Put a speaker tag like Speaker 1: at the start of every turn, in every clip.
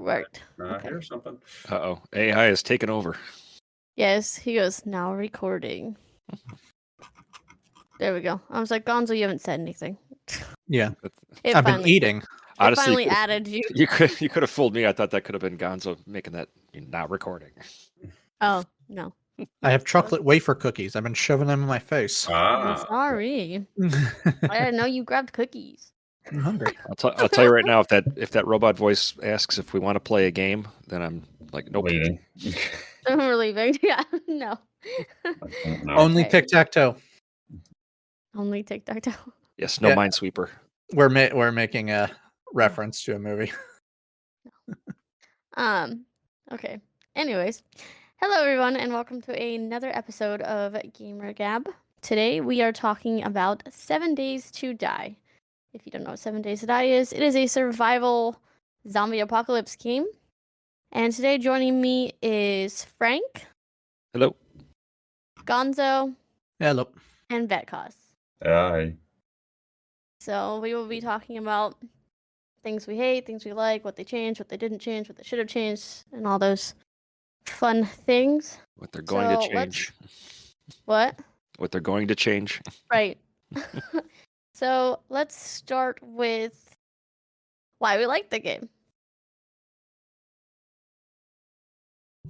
Speaker 1: worked.
Speaker 2: I
Speaker 1: Okay.
Speaker 2: hear something.
Speaker 3: Uh-oh. AI has taken over.
Speaker 1: Yes, he goes, now recording. There we go. I was like, Gonzo, you haven't said anything.
Speaker 4: Yeah.
Speaker 1: It
Speaker 4: I've been
Speaker 1: finally,
Speaker 4: eating.
Speaker 1: it
Speaker 3: Honestly,
Speaker 1: finally added you.
Speaker 3: You could have fooled me. I thought that could have been Gonzo making that not recording.
Speaker 1: Oh, no.
Speaker 4: I have chocolate wafer cookies. I've been shoving them in my face.
Speaker 1: I'm sorry. I didn't know you grabbed cookies.
Speaker 4: I'm hungry.
Speaker 3: I'll tell you right now, if that robot voice asks if we want to play a game, then I'm like, nope.
Speaker 2: Leaving.
Speaker 1: We're leaving. Yeah, no.
Speaker 2: No.
Speaker 4: Only
Speaker 1: Okay.
Speaker 4: tic-tac-toe.
Speaker 1: Only tic-tac-toe.
Speaker 3: Yes, no
Speaker 4: Yeah.
Speaker 3: Minesweeper.
Speaker 4: We're making a reference to a movie.
Speaker 1: Okay. Anyways, hello everyone, and welcome to another episode of Gamer Gab. Today we are talking about 7 Days to Die. If you don't know what 7 Days to Die is, it is a survival zombie apocalypse game. And today joining me is Frank,
Speaker 3: Hello.
Speaker 1: Gonzo,
Speaker 4: Hello.
Speaker 1: and Vetcos.
Speaker 2: Aye.
Speaker 1: So we will be talking about things we hate, things we like, what they changed, what they didn't change, what they should have changed, and all those fun things.
Speaker 3: What they're going to change.
Speaker 1: What?
Speaker 3: What they're going to change.
Speaker 1: Right. So let's start with why we like the game.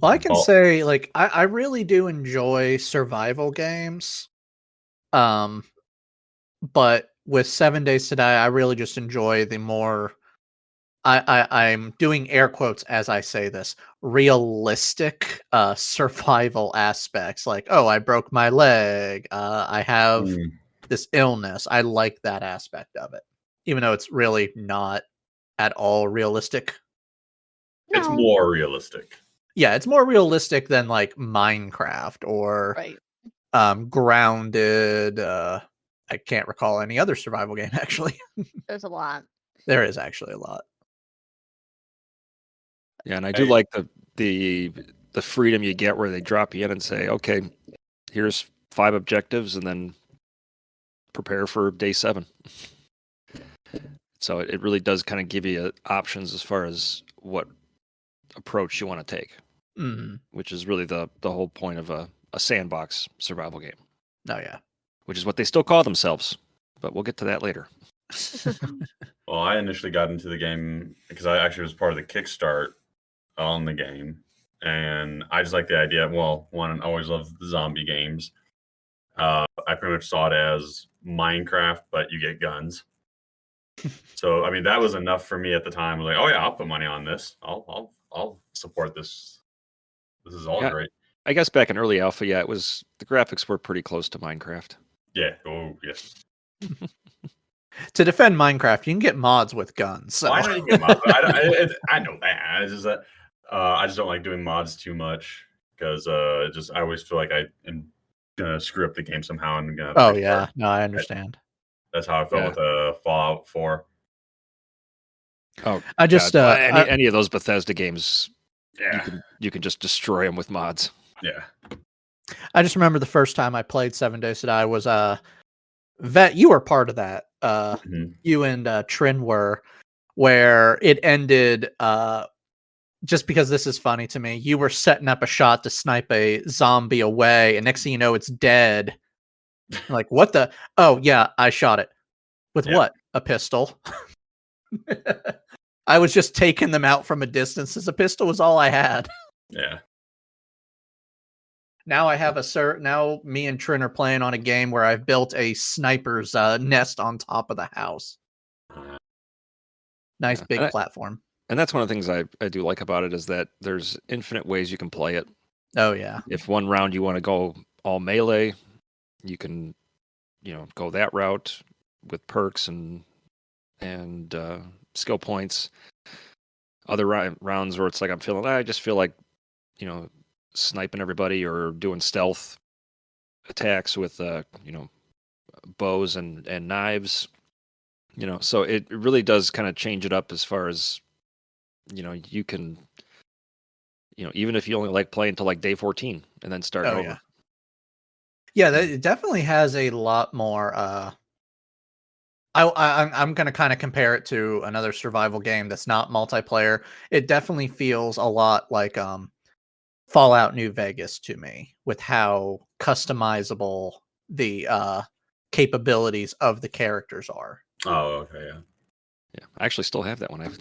Speaker 4: Well, I can
Speaker 2: Well-
Speaker 4: say, like, I really do enjoy survival games. But with 7 Days to Die, I really just enjoy the more I'm doing air quotes as I say this, realistic survival aspects. Like, oh, I broke my leg. I have this illness. I like that aspect of it. Even though it's really not at all realistic.
Speaker 2: It's
Speaker 1: No.
Speaker 2: more realistic.
Speaker 4: Yeah, it's more realistic than like Minecraft or
Speaker 1: Right.
Speaker 4: Grounded. I can't recall any other survival game actually.
Speaker 1: There's a lot.
Speaker 4: There is actually a lot.
Speaker 3: Yeah, and I do like the freedom you get where they drop you in and say, okay, here's 5 objectives, and then prepare for day 7. So it really does kind of give you options as far as what approach you want to take, which is really the whole point of a sandbox survival game.
Speaker 4: Oh yeah.
Speaker 3: Which is what they still call themselves, but we'll get to that later.
Speaker 2: Well, I initially got into the game because I actually was part of the Kickstart on the game, and I just like the idea. Well, one, I always loved the zombie games. I pretty much saw it as Minecraft, but you get guns. So, I mean, that was enough for me at the time. I was like, oh yeah, I'll put money on this. I'll support this. This is all great.
Speaker 3: I guess back in early alpha, yeah, the graphics were pretty close to Minecraft.
Speaker 2: Yeah. Oh, yes.
Speaker 4: To defend Minecraft, you can get mods with guns. So.
Speaker 2: Well, I know you can get mods. I know that. It's just that I just don't like doing mods too much because I always feel like I am gonna screw up the game somehow and gonna.
Speaker 4: Oh yeah, no, I understand.
Speaker 2: That's how I felt with Fallout 4.
Speaker 3: Oh,
Speaker 4: I just
Speaker 3: any of those Bethesda games,
Speaker 2: yeah,
Speaker 3: you can just destroy them with mods.
Speaker 2: Yeah.
Speaker 4: I just remember the first time I played 7 Days to Die was Vet. You were part of that. You and Trin were, where it ended. Just because this is funny to me, you were setting up a shot to snipe a zombie away, and next thing you know, it's dead. Like, what the? Oh yeah, I shot it with what? A pistol. I was just taking them out from a distance, as a pistol was all I had.
Speaker 2: Yeah.
Speaker 4: Now I have now me and Trin are playing on a game where I've built a sniper's nest on top of the house. Nice big platform.
Speaker 3: And that's one of the things I do like about it is that there's infinite ways you can play it.
Speaker 4: Oh yeah.
Speaker 3: If one round you want to go all melee, you can, go that route with perks and skill points. Other rounds where it's like I just feel like, sniping everybody or doing stealth attacks with bows and knives. So it really does kind of change it up as far as you can even if you only like playing till like day 14 and then start over.
Speaker 4: Yeah, it definitely has a lot more I'm going to kind of compare it to another survival game that's not multiplayer. It definitely feels a lot like Fallout New Vegas to me, with how customizable the capabilities of the characters are.
Speaker 2: Oh, okay, yeah.
Speaker 3: Yeah, I actually still have that one.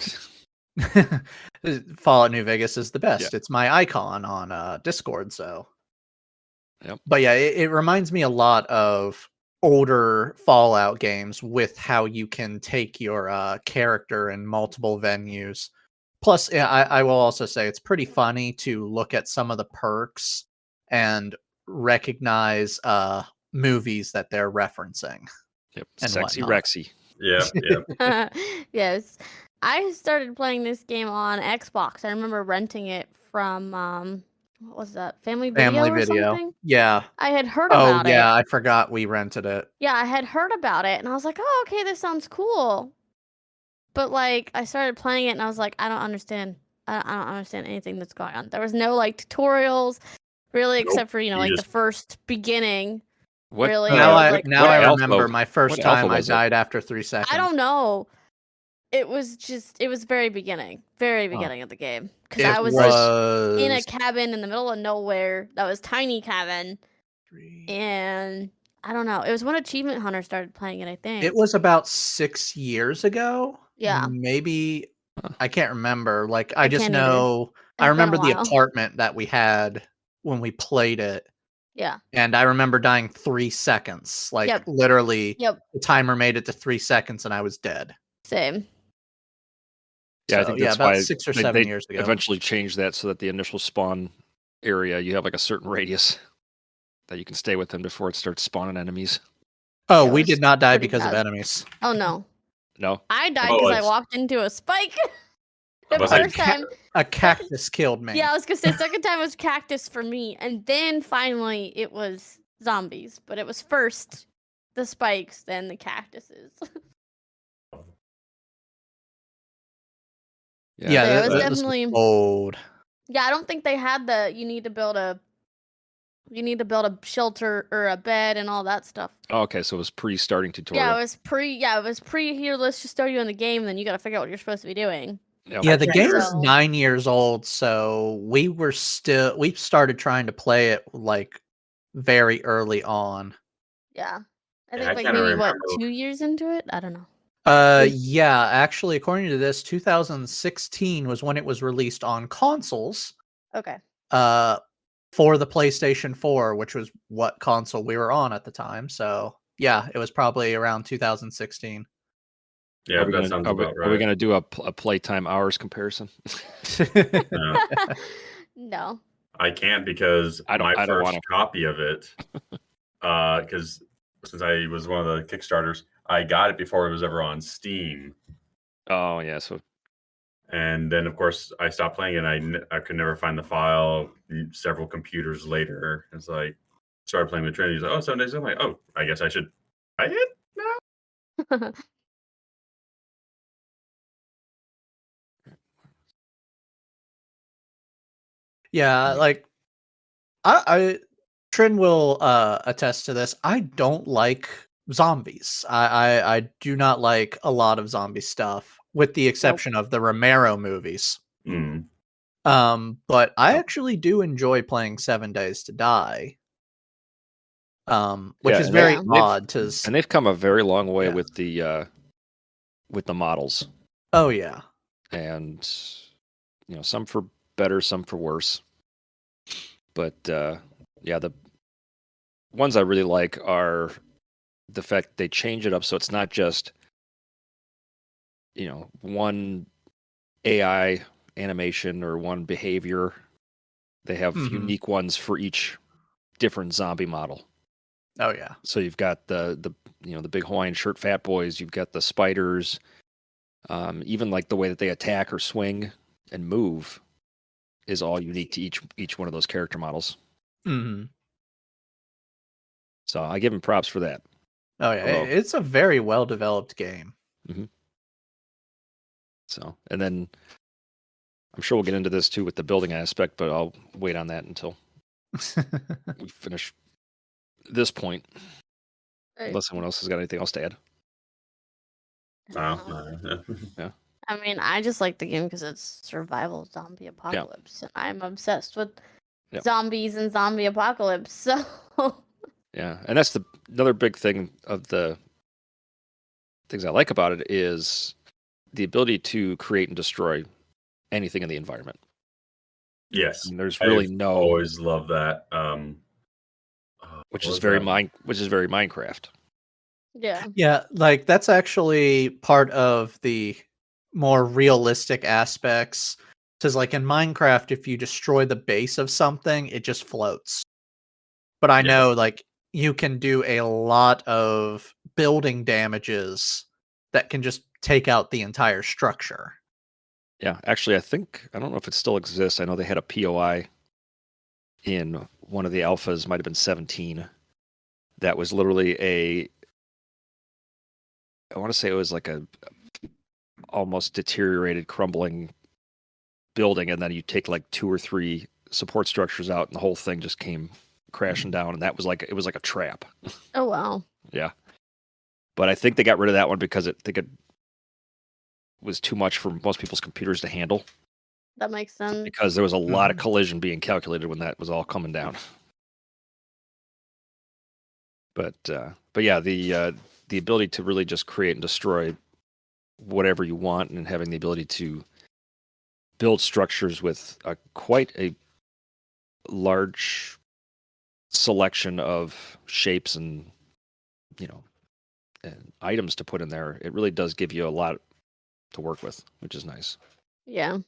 Speaker 4: Fallout New Vegas is the
Speaker 3: Yeah.
Speaker 4: best. It's my icon on Discord. So,
Speaker 3: Yep.
Speaker 4: but yeah, it reminds me a lot of older Fallout games with how you can take your character in multiple venues. Plus, yeah, I will also say it's pretty funny to look at some of the perks and recognize movies that they're referencing.
Speaker 3: Yep.
Speaker 4: And
Speaker 3: Sexy
Speaker 4: whatnot.
Speaker 3: Rexy.
Speaker 2: Yep.
Speaker 1: Yes. I started playing this game on Xbox. I remember renting it from what was that? Family Video or something?
Speaker 4: Yeah.
Speaker 1: I had heard
Speaker 4: Oh,
Speaker 1: about
Speaker 4: yeah.
Speaker 1: it.
Speaker 4: I forgot we rented it.
Speaker 1: Yeah, I had heard about it and I was like, "Oh, okay, this sounds cool." But like I started playing it and I was like, I don't understand. I don't understand anything that's going on. There was no like tutorials really
Speaker 2: Nope.
Speaker 1: except for,
Speaker 2: You
Speaker 1: like the
Speaker 2: just-
Speaker 1: first beginning.
Speaker 3: What?
Speaker 1: Really?
Speaker 4: Now
Speaker 1: It was
Speaker 4: I
Speaker 1: like,
Speaker 4: now I
Speaker 3: alpha-
Speaker 4: remember my first
Speaker 3: what alpha
Speaker 4: time I
Speaker 3: was it?
Speaker 4: died after 3 seconds.
Speaker 1: I don't know. It was very beginning of the game because
Speaker 4: It
Speaker 1: I was
Speaker 4: was
Speaker 1: in a cabin in the middle of nowhere. That was tiny cabin,
Speaker 4: 3.
Speaker 1: and I don't know. It was when Achievement Hunter started playing it. I think
Speaker 4: It was about 6 years ago.
Speaker 1: Yeah.
Speaker 4: Maybe
Speaker 3: Huh.
Speaker 4: I can't remember. Like I
Speaker 1: I
Speaker 4: just
Speaker 1: can't either.
Speaker 4: know I
Speaker 1: It's been a
Speaker 4: remember the
Speaker 1: while.
Speaker 4: apartment that we had when we played it.
Speaker 1: Yeah.
Speaker 4: And I remember dying 3 seconds. Like
Speaker 1: Yep.
Speaker 4: literally
Speaker 1: Yep.
Speaker 4: the timer made it to 3 seconds and I was dead.
Speaker 1: Same.
Speaker 3: Yeah, I
Speaker 4: So,
Speaker 3: think
Speaker 4: yeah,
Speaker 3: that's
Speaker 4: about
Speaker 3: why
Speaker 4: 6 or
Speaker 3: they
Speaker 4: 7 years ago.
Speaker 3: eventually changed that so that the initial spawn area, you have like a certain radius that you can stay within before it starts spawning enemies.
Speaker 4: Oh,
Speaker 1: It
Speaker 4: we
Speaker 1: was
Speaker 4: did not die
Speaker 1: pretty
Speaker 4: because of
Speaker 1: bad.
Speaker 4: enemies.
Speaker 1: Oh no,
Speaker 3: No?
Speaker 1: I died
Speaker 2: Oh,
Speaker 1: because I
Speaker 2: it's-
Speaker 1: walked into a spike. The
Speaker 2: was like,
Speaker 1: first time,
Speaker 4: A cactus killed me.
Speaker 1: yeah, I was gonna say second time was cactus for me, and then finally it was zombies. But it was first the spikes, then the cactuses.
Speaker 4: Yeah,
Speaker 1: There was
Speaker 4: this
Speaker 1: definitely-
Speaker 4: was old.
Speaker 1: Yeah, I don't think they had the you need to build a shelter or a bed and all that stuff.
Speaker 3: Oh, okay, so it was pre-starting tutorial.
Speaker 1: Yeah, it was pre here, let's just throw you in the game and then you gotta figure out what you're supposed to be doing.
Speaker 3: Yep.
Speaker 4: Yeah, the
Speaker 1: Okay,
Speaker 4: game is
Speaker 1: so-
Speaker 4: 9 years old, so we started trying to play it like very early on.
Speaker 1: Yeah. I
Speaker 2: Yeah,
Speaker 1: think
Speaker 2: I
Speaker 1: like
Speaker 2: kinda
Speaker 1: maybe what,
Speaker 2: remember-
Speaker 1: 2 years into it? I don't know.
Speaker 4: Yeah, actually, according to this, 2016 was when it was released on consoles.
Speaker 1: Okay.
Speaker 4: For the PlayStation 4, which was what console we were on at the time. So yeah, it was probably around 2016.
Speaker 2: Yeah, that sounds about
Speaker 3: Are we
Speaker 2: right.
Speaker 3: going to do a playtime hours comparison?
Speaker 2: No,
Speaker 1: No.
Speaker 2: I can't because
Speaker 3: I don't
Speaker 2: my first
Speaker 3: wanna.
Speaker 2: copy of it, because since I was one of the Kickstarters, I got it before it was ever on Steam.
Speaker 3: Oh, yeah, so
Speaker 2: And then, of course, I stopped playing it. And I could never find the file. Several computers later, it's like started playing with Trinity. He's like, "Oh, 7 days." I'm like, "Oh, I guess I should buy it now."
Speaker 4: Yeah, like I Trin will attest to this. I don't like zombies. I do not like a lot of zombie stuff, with the exception of the Romero movies.
Speaker 2: Mm.
Speaker 4: But I
Speaker 3: Nope.
Speaker 4: actually do enjoy playing 7 Days to Die. Which
Speaker 3: Yeah,
Speaker 4: is
Speaker 3: and
Speaker 4: very
Speaker 1: they've-
Speaker 4: odd
Speaker 3: and they've come a very long way
Speaker 4: Yeah.
Speaker 3: with the models,
Speaker 4: oh yeah.
Speaker 3: and some for better, some for worse. But yeah, the ones I really like are the fact they change it up so it's not just one AI animation or one behavior. They have
Speaker 4: Mhm.
Speaker 3: unique ones for each different zombie model.
Speaker 4: Oh yeah.
Speaker 3: So you've got the big Hawaiian shirt fat boys. You've got the spiders. Even like the way that they attack or swing and move is all unique to each one of those character models.
Speaker 4: hmm
Speaker 3: So I give them props for that.
Speaker 4: Oh yeah.
Speaker 3: Although-
Speaker 4: It's a very well developed game.
Speaker 3: So, and then I'm sure we'll get into this too with the building aspect, but I'll wait on that until we finish this point.
Speaker 1: Right.
Speaker 3: Unless someone else has got anything else to add.
Speaker 2: No.
Speaker 3: Yeah.
Speaker 1: I mean, I just like the game because it's survival zombie apocalypse, and I'm obsessed with
Speaker 3: Yep.
Speaker 1: zombies and zombie apocalypse. So
Speaker 3: Yeah, and that's another big thing of the things I like about it is the ability to create and destroy anything in the environment.
Speaker 2: Yes,
Speaker 3: I mean, there's really
Speaker 2: I've
Speaker 3: no,
Speaker 2: always loved that.
Speaker 3: which
Speaker 2: what
Speaker 3: is
Speaker 2: was
Speaker 3: very
Speaker 2: that?
Speaker 3: which is very Minecraft.
Speaker 1: yeah,
Speaker 4: Yeah, like that's actually part of the more realistic aspects. Because, like in Minecraft, if you destroy the base of something, it just floats. But I
Speaker 2: Yeah.
Speaker 4: know, like, you can do a lot of building damages that can just take out the entire structure.
Speaker 3: Yeah, actually, I don't know if it still exists. I know they had a POI in one of the alphas, might have been 17. That was literally I want to say it was like a almost deteriorated, crumbling building, and then you take like 2 or 3 support structures out, and the whole thing just came crashing down, and it was like a trap.
Speaker 1: oh wow,
Speaker 3: Yeah, but I think they got rid of that one because it was too much for most people's computers to handle.
Speaker 1: that makes sense.
Speaker 3: Because there was a lot of
Speaker 4: Mhm.
Speaker 3: collision being calculated when that was all coming down. But yeah, the ability to really just create and destroy whatever you want, and having the ability to build structures with quite a large selection of shapes and and items to put in there, it really does give you a lot to work with, which is nice.
Speaker 1: Yeah,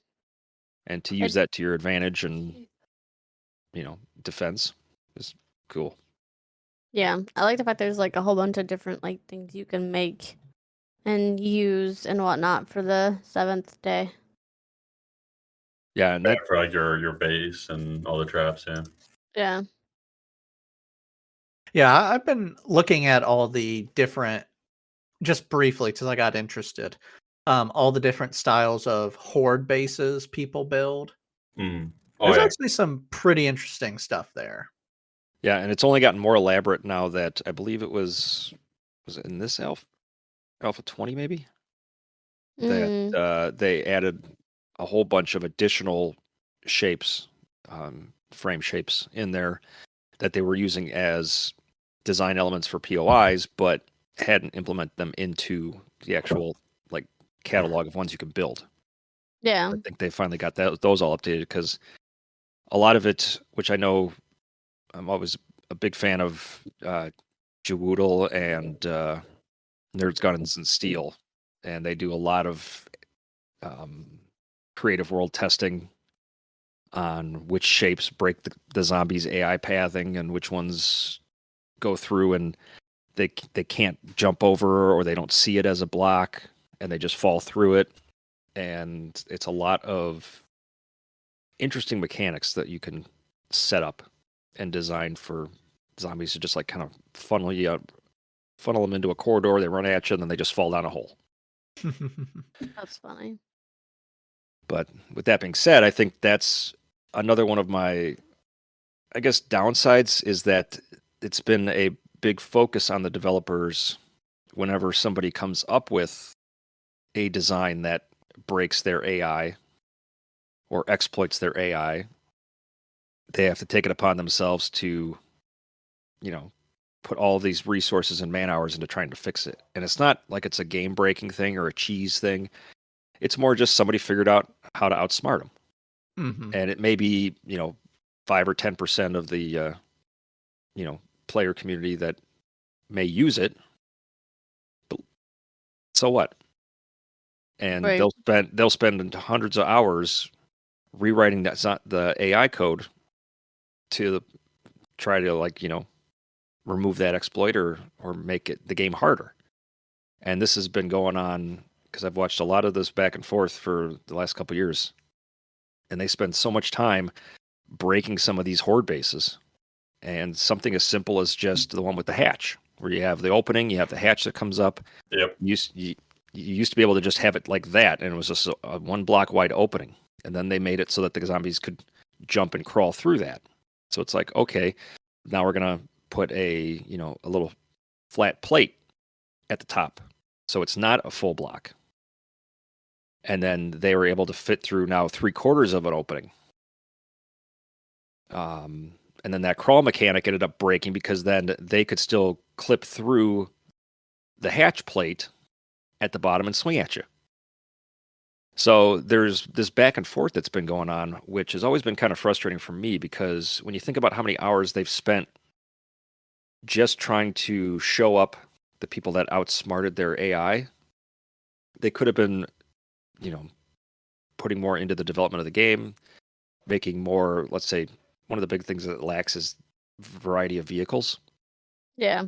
Speaker 3: And to use
Speaker 1: it,
Speaker 3: that to your advantage and defense is cool.
Speaker 1: yeah. I like the fact there's like a whole bunch of different like things you can make and use and whatnot for the 7th day.
Speaker 3: Yeah, and
Speaker 2: Yeah,
Speaker 3: that
Speaker 2: for like your base and all the traps. Yeah.
Speaker 1: Yeah,
Speaker 4: Yeah, I've been looking at all the different, just briefly, because I got interested. All the different styles of horde bases people build.
Speaker 2: Mm. Oh
Speaker 4: There's
Speaker 2: yeah.
Speaker 4: actually some pretty interesting stuff there.
Speaker 3: Yeah, and it's only gotten more elaborate now that I believe it was it in this alpha 20 maybe, that
Speaker 1: mm,
Speaker 3: they added a whole bunch of additional shapes, frame shapes in there that they were using as design elements for POIs, but hadn't implemented them into the actual like catalog of ones you can build.
Speaker 1: yeah,
Speaker 3: I think they finally got those all updated because a lot of it, which I know I'm always a big fan of Jawoodle and Nerds, Guns, and Steel, and they do a lot of um, creative world testing on which shapes break the zombies' AI pathing and which ones go through and they can't jump over or they don't see it as a block and they just fall through it. And it's a lot of interesting mechanics that you can set up and design for zombies to just like kind of funnel them into a corridor. They run at you and then they just fall down a hole.
Speaker 1: that's funny.
Speaker 3: But with that being said, I think that's another one of my, I guess, downsides is that it's been a big focus on the developers whenever somebody comes up with a design that breaks their AI or exploits their AI. They have to take it upon themselves to, put all these resources and man hours into trying to fix it. And it's not like it's a game breaking thing or a cheese thing. It's more just somebody figured out how to outsmart them.
Speaker 4: Mhm.
Speaker 3: And it may be 5 or 10% of the player community that may use it, but so what? And
Speaker 1: Right.
Speaker 3: they'll spend hundreds of hours rewriting the AI code to try to remove that exploit or make the game harder. And this has been going on because I've watched a lot of this back and forth for the last couple of years, and they spend so much time breaking some of these horde bases. And something as simple as just the one with the hatch, where you have the opening, you have the hatch that comes up.
Speaker 2: Yep.
Speaker 3: You used to be able to just have it like that, and it was just a 1 block wide opening. And then they made it so that the zombies could jump and crawl through that. So it's like, okay, now we're gonna put a little flat plate at the top, So it's not a full block. And then they were able to fit through now 3/4 of an opening. And then that crawl mechanic ended up breaking because then they could still clip through the hatch plate at the bottom and swing at you. So there's this back and forth that's been going on, which has always been kind of frustrating for me because when you think about how many hours they've spent just trying to show up the people that outsmarted their AI, they could have been, putting more into the development of the game, making more, let's say, one of the big things that it lacks is variety of vehicles.
Speaker 1: Yeah.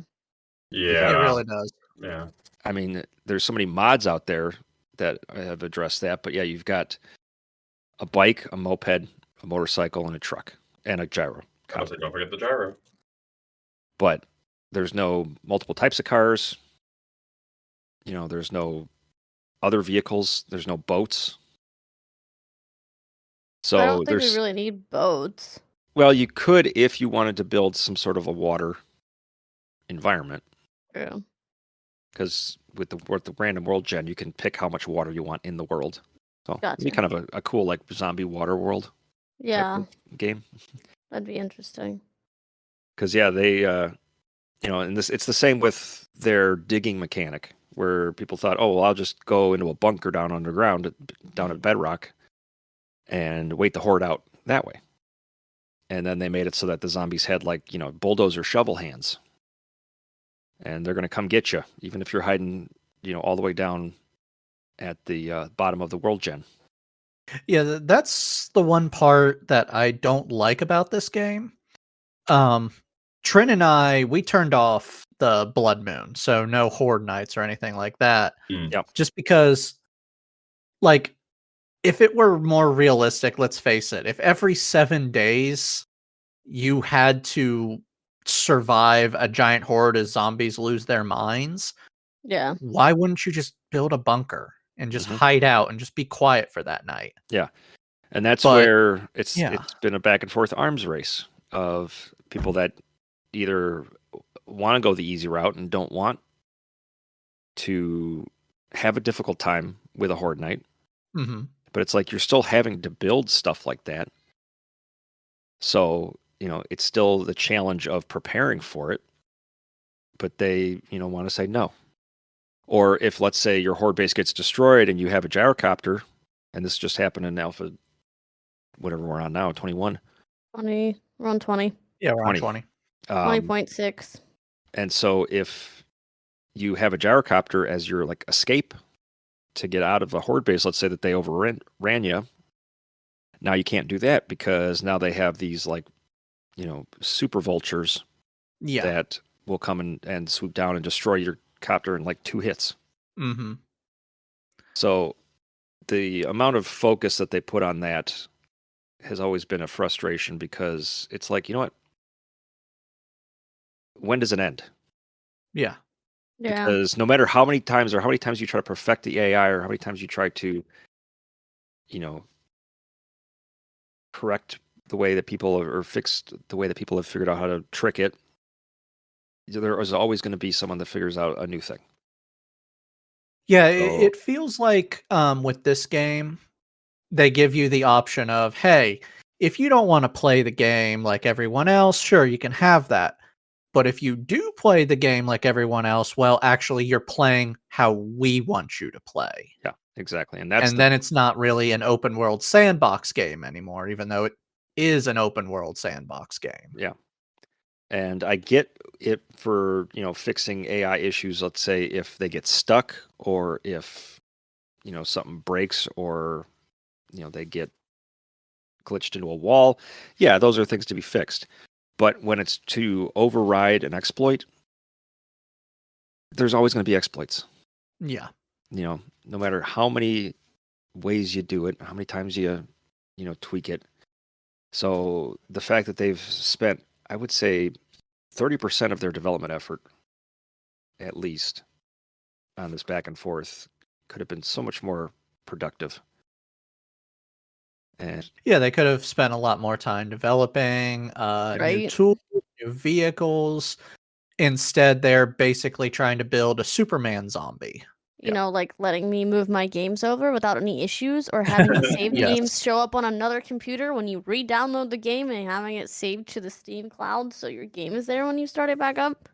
Speaker 2: Yeah.
Speaker 4: It really does.
Speaker 2: Yeah.
Speaker 3: I mean, there's so many mods out there that have addressed that, but yeah, you've got a bike, a moped, a motorcycle, and a truck, and a gyro.
Speaker 2: Don't forget the gyro.
Speaker 3: But there's no multiple types of cars. There's no other vehicles. There's no boats. So
Speaker 1: I don't think we really need boats.
Speaker 3: Well, you could if you wanted to build some sort of a water environment.
Speaker 1: Yeah.
Speaker 3: Because with the random world gen, you can pick how much water you want in the world. So it'd be
Speaker 1: Gotcha.
Speaker 3: kind of a cool like zombie water world
Speaker 1: Yeah.
Speaker 3: game.
Speaker 1: That'd be interesting.
Speaker 3: Because yeah, they and it's the same with their digging mechanic, where people thought, oh well, I'll just go into a bunker down underground, down at bedrock, and wait the horde out that way. And then they made it so that the zombies had like bulldozer shovel hands, and they're going to come get you, even if you're hiding all the way down at the bottom of the world gen.
Speaker 4: Yeah, that's the one part that I don't like about this game. Trin and I, we turned off the Blood Moon, so no Horde Nights or anything like that.
Speaker 3: Yep.
Speaker 4: Just because, like, if it were more realistic, let's face it, if every 7 days you had to survive a giant horde as zombies lose their minds,
Speaker 1: Yeah.
Speaker 4: why wouldn't you just build a bunker and just
Speaker 3: Mhm.
Speaker 4: hide out and just be quiet for that night?
Speaker 3: Yeah. And that's
Speaker 4: But-
Speaker 3: where it's
Speaker 4: yeah.
Speaker 3: been a back and forth arms race of people that either want to go the easy route and don't want to have a difficult time with a horde night.
Speaker 4: Mhm.
Speaker 3: But it's like you're still having to build stuff like that. So, it's still the challenge of preparing for it. But they, want to say no. Or if, let's say, your horde base gets destroyed and you have a gyrocopter, and this just happened in Alpha, whatever we're on now, 21.
Speaker 1: 20. We're on 20.
Speaker 4: Yeah, we're on
Speaker 3: 20.
Speaker 4: 20.
Speaker 1: 20.6.
Speaker 3: And so if you have a gyrocopter as your like escape to get out of a horde base, let's say that they overran you, now you can't do that because now they have these like, super vultures
Speaker 4: Yeah.
Speaker 3: that will come and swoop down and destroy your copter in like 2 hits.
Speaker 4: Mm-hmm.
Speaker 3: So the amount of focus that they put on that has always been a frustration because it's like, you know what? When does it end?
Speaker 4: Yeah.
Speaker 1: Yeah.
Speaker 3: Because no matter how many times you try to perfect the AI or how many times you try to, correct the way that people or fixed the way that people have figured out how to trick it, there is always going to be someone that figures out a new thing.
Speaker 4: Yeah,
Speaker 3: So-
Speaker 4: it feels like with this game, they give you the option of, hey, if you don't want to play the game like everyone else, sure, you can have that. But if you do play the game like everyone else, well, actually, you're playing how we want you to play.
Speaker 3: Yeah, exactly. And
Speaker 4: Then it's not really an open world sandbox game anymore, even though it is an open world sandbox game.
Speaker 3: Yeah. And I get it for, fixing AI issues, let's say if they get stuck or if, something breaks or, they get glitched into a wall. Yeah, those are things to be fixed. But when it's to override an exploit, there's always going to be exploits.
Speaker 4: Yeah.
Speaker 3: No matter how many ways you do it, how many times you tweak it. So the fact that they've spent, I would say, 30% of their development effort, at least, on this back and forth, could have been so much more productive. And
Speaker 4: yeah, they could have spent a lot more time developing new
Speaker 1: Right.
Speaker 4: tools, new vehicles. Instead, they're basically trying to build a Superman zombie.
Speaker 1: you know, like letting me move my games over without any issues, or having the saved
Speaker 4: Yes.
Speaker 1: games show up on another computer when you re-download the game and having it saved to the Steam cloud so your game is there when you start it back up.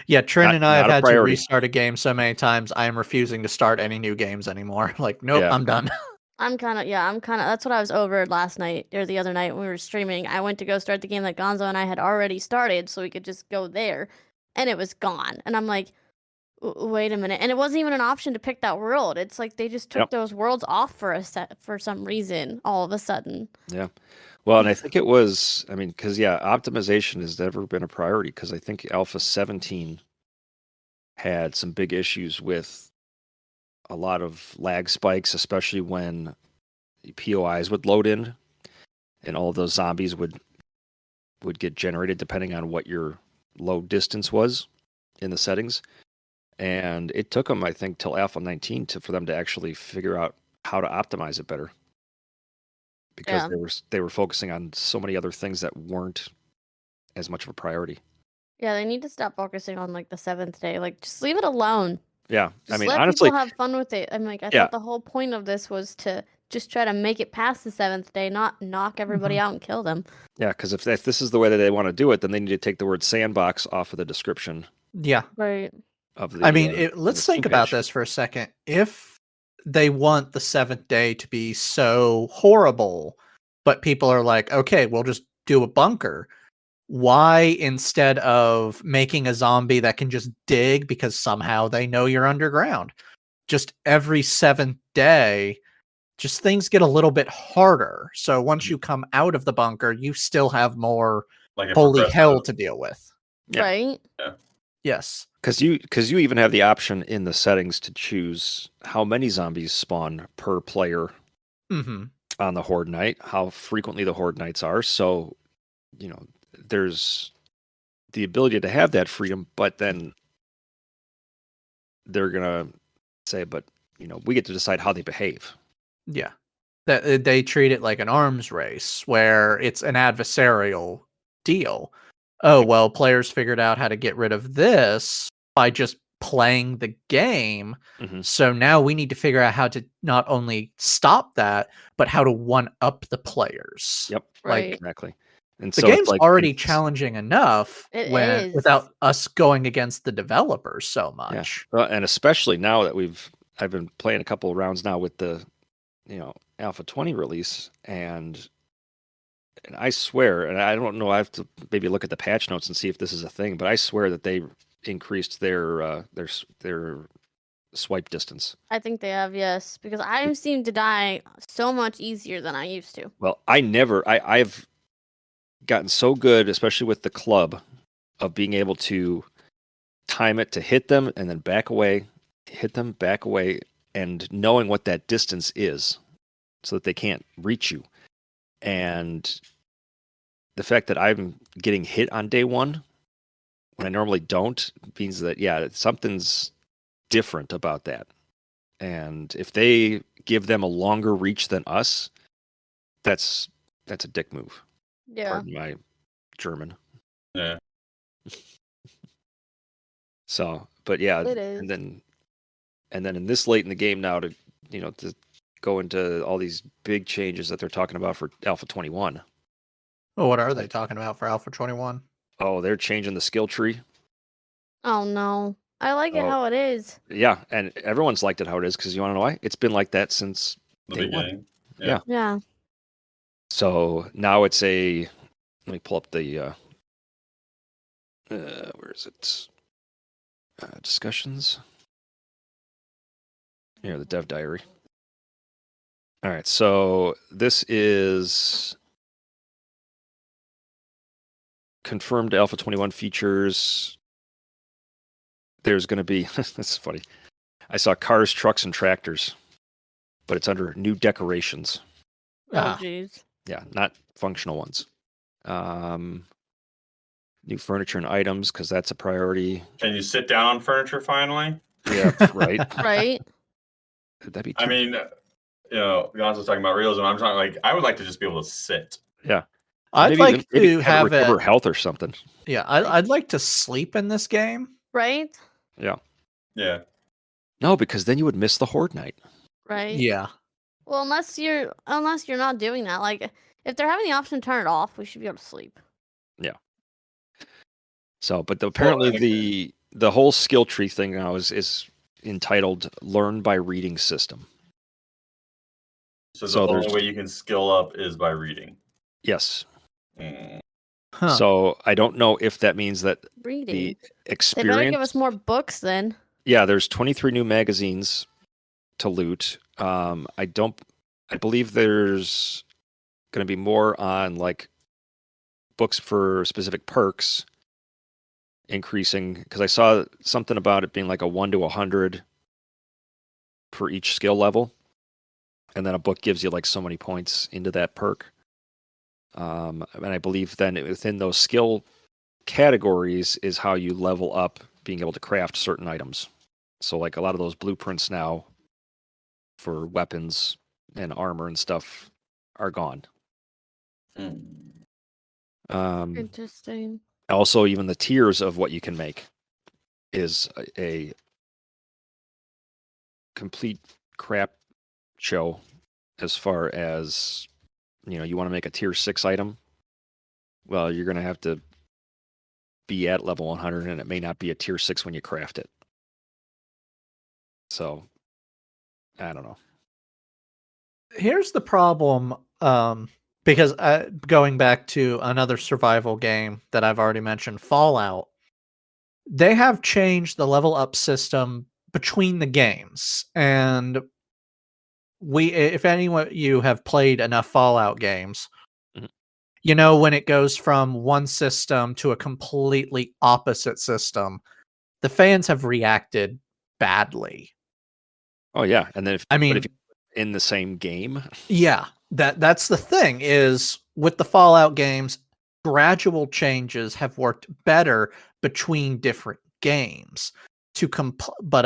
Speaker 4: Yeah, Trin and I have
Speaker 3: Not a
Speaker 4: had to
Speaker 3: priority.
Speaker 4: restart a game so many times, I am refusing to start any new games anymore. Like, nope,
Speaker 3: Yeah.
Speaker 4: I'm done.
Speaker 1: I'm kind of that's what I was over last night or the other night when we were streaming. I went to go start the game that Gonzo and I had already started so we could just go there, and it was gone. And I'm like, wait a minute. And it wasn't even an option to pick that world. It's like they just took
Speaker 3: Yep.
Speaker 1: those worlds off for some reason all of a sudden.
Speaker 3: Yeah. Well, and I think it was, I mean, because, optimization has never been a priority because I think Alpha 17 had some big issues with a lot of lag spikes, especially when POIs would load in and all of those zombies would get generated depending on what your load distance was in the settings. And it took them, I think, till Alpha 19 for them to actually figure out how to optimize it better. Because
Speaker 1: Yeah.
Speaker 3: they were focusing on so many other things that weren't as much of a priority.
Speaker 1: Yeah, they need to stop focusing on like the 7th day. Like, just leave it alone.
Speaker 3: Yeah,
Speaker 1: Just
Speaker 3: I mean,
Speaker 1: let
Speaker 3: honestly,
Speaker 1: people have fun with it. I'm like, I
Speaker 3: Yeah.
Speaker 1: thought the whole point of this was to just try to make it past the 7th day, not knock everybody out and kill them.
Speaker 3: yeah, because if this is the way that they want to do it, then they need to take the word sandbox off of the description
Speaker 4: Yeah.
Speaker 1: Right.
Speaker 3: of the.
Speaker 4: I mean,
Speaker 3: of
Speaker 4: let's
Speaker 3: the Steam
Speaker 4: think about
Speaker 3: page.
Speaker 4: this for a second. If they want the 7th day to be so horrible, but people are like, okay, we'll just do a bunker. Why, instead of making a zombie that can just dig because somehow they know you're underground, just every 7th day, just things get a little bit harder. So once you come out of the bunker, you still have more
Speaker 2: Like a
Speaker 4: holy
Speaker 2: progressive.
Speaker 4: hell to deal with.
Speaker 3: Yeah.
Speaker 1: Right?
Speaker 4: Yes.
Speaker 3: Because you even have the option in the settings to choose how many zombies spawn per player
Speaker 4: Mm-hmm.
Speaker 3: on the Horde Night, how frequently the Horde Nights are. So, there's the ability to have that freedom, but then they're gonna say, but we get to decide how they behave.
Speaker 4: Yeah. That they treat it like an arms race where it's an adversarial deal. Oh, well, players figured out how to get rid of this by just playing the game.
Speaker 3: Mhm.
Speaker 4: So now we need to figure out how to not only stop that, but how to one up the players.
Speaker 3: Yep.
Speaker 1: Right.
Speaker 3: Exactly. And
Speaker 4: The
Speaker 3: so it's
Speaker 4: game's
Speaker 3: like
Speaker 4: already challenging enough
Speaker 1: It is.
Speaker 4: without us going against the developers so much.
Speaker 3: Well, and especially now that I've been playing a couple of rounds now with the Alpha 20 release, and I swear, and I don't know, I have to maybe look at the patch notes and see if this is a thing, but I swear that they increased their swipe distance.
Speaker 1: I think they have, yes, because I seem to die so much easier than I used to.
Speaker 3: Well, I've gotten so good, especially with the club, of being able to time it to hit them and then back away, hit them, back away, and knowing what that distance is so that they can't reach you. And the fact that I'm getting hit on day one when I normally don't means that, something's different about that. And if they give them a longer reach than us, that's a dick move.
Speaker 1: Yeah.
Speaker 3: Pardon my German.
Speaker 2: Yeah.
Speaker 3: So, but yeah,
Speaker 1: It is.
Speaker 3: and then in this late in the game now to go into all these big changes that they're talking about for Alpha 21.
Speaker 4: Well, what are they talking about for Alpha 21?
Speaker 3: Oh, they're changing the skill tree.
Speaker 1: Oh no. I like it how it is.
Speaker 3: Yeah, and everyone's liked it how it is because you want to know why? It's been like that since
Speaker 2: The
Speaker 3: day one.
Speaker 2: beginning.
Speaker 3: Yeah.
Speaker 1: Yeah.
Speaker 3: So now it's let me pull up the where is it? Discussions. Here, the dev diary. All right, so this is confirmed Alpha 21 features. There's going to be, that's funny. I saw cars, trucks, and tractors, but it's under new decorations.
Speaker 1: Oh jeez.
Speaker 3: Yeah, not functional ones. New furniture and items, because that's a priority.
Speaker 2: Can you sit down on furniture finally?
Speaker 3: Yeah, right.
Speaker 1: Right?
Speaker 3: That'd be
Speaker 2: I mean, Gonzo's talking about realism. I'm talking like I would like to just be able to sit.
Speaker 3: Yeah.
Speaker 4: I'd
Speaker 3: Maybe
Speaker 4: like to have
Speaker 3: recover health or something.
Speaker 4: Yeah, I'd like to sleep in this game.
Speaker 1: Right?
Speaker 3: Yeah.
Speaker 2: Yeah.
Speaker 3: No, because then you would miss the Horde Night.
Speaker 1: right?
Speaker 4: Yeah.
Speaker 1: Well, unless you're not doing that, like if they're having the option to turn it off, we should be able to sleep.
Speaker 3: So, but apparently the whole skill tree thing now is entitled "Learn by Reading System."
Speaker 2: So the
Speaker 3: So
Speaker 2: only
Speaker 3: there's
Speaker 2: way you can skill up is by reading.
Speaker 3: yes.
Speaker 2: Mm.
Speaker 4: Huh.
Speaker 3: So I don't know if that means that
Speaker 1: Reading.
Speaker 3: the
Speaker 1: They better give us
Speaker 3: experience.
Speaker 1: more books then.
Speaker 3: Yeah, there's 23 new magazines to loot. I believe there's going to be more on like books for specific perks increasing, because I saw something about it being like a 1 to 100 for each skill level, and then a book gives you like so many points into that perk. And I believe then within those skill categories is how you level up being able to craft certain items. So like a lot of those blueprints now for weapons and armor and stuff are gone.
Speaker 2: Mm.
Speaker 1: Interesting.
Speaker 3: Also, even the tiers of what you can make is a complete crap show as far as, you want to make a tier 6 item. Well, you're going to have to be at level 100, and it may not be a tier 6 when you craft it. So, I don't know.
Speaker 4: Here's the problem, because going back to another survival game that I've already mentioned, Fallout, they have changed the level up system between the games, and if anyone you have played enough Fallout games,
Speaker 3: Mhm.
Speaker 4: you know when it goes from one system to a completely opposite system, the fans have reacted badly.
Speaker 3: Oh yeah, and then if
Speaker 4: I
Speaker 3: but
Speaker 4: mean,
Speaker 3: if you're in the same game,
Speaker 4: yeah, that's the thing is with the Fallout games, gradual changes have worked better between different games but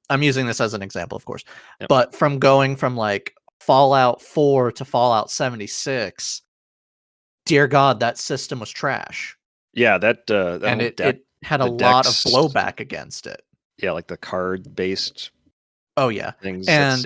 Speaker 4: I'm using this as an example, of course.
Speaker 3: Yep.
Speaker 4: But from going from like Fallout 4 to Fallout 76, dear God, that system was trash.
Speaker 3: yeah, that
Speaker 4: And
Speaker 3: whole
Speaker 4: it had a
Speaker 3: the
Speaker 4: lot of
Speaker 3: decks,
Speaker 4: blowback against it.
Speaker 3: yeah, like the card based
Speaker 4: Oh yeah.
Speaker 3: things.
Speaker 4: And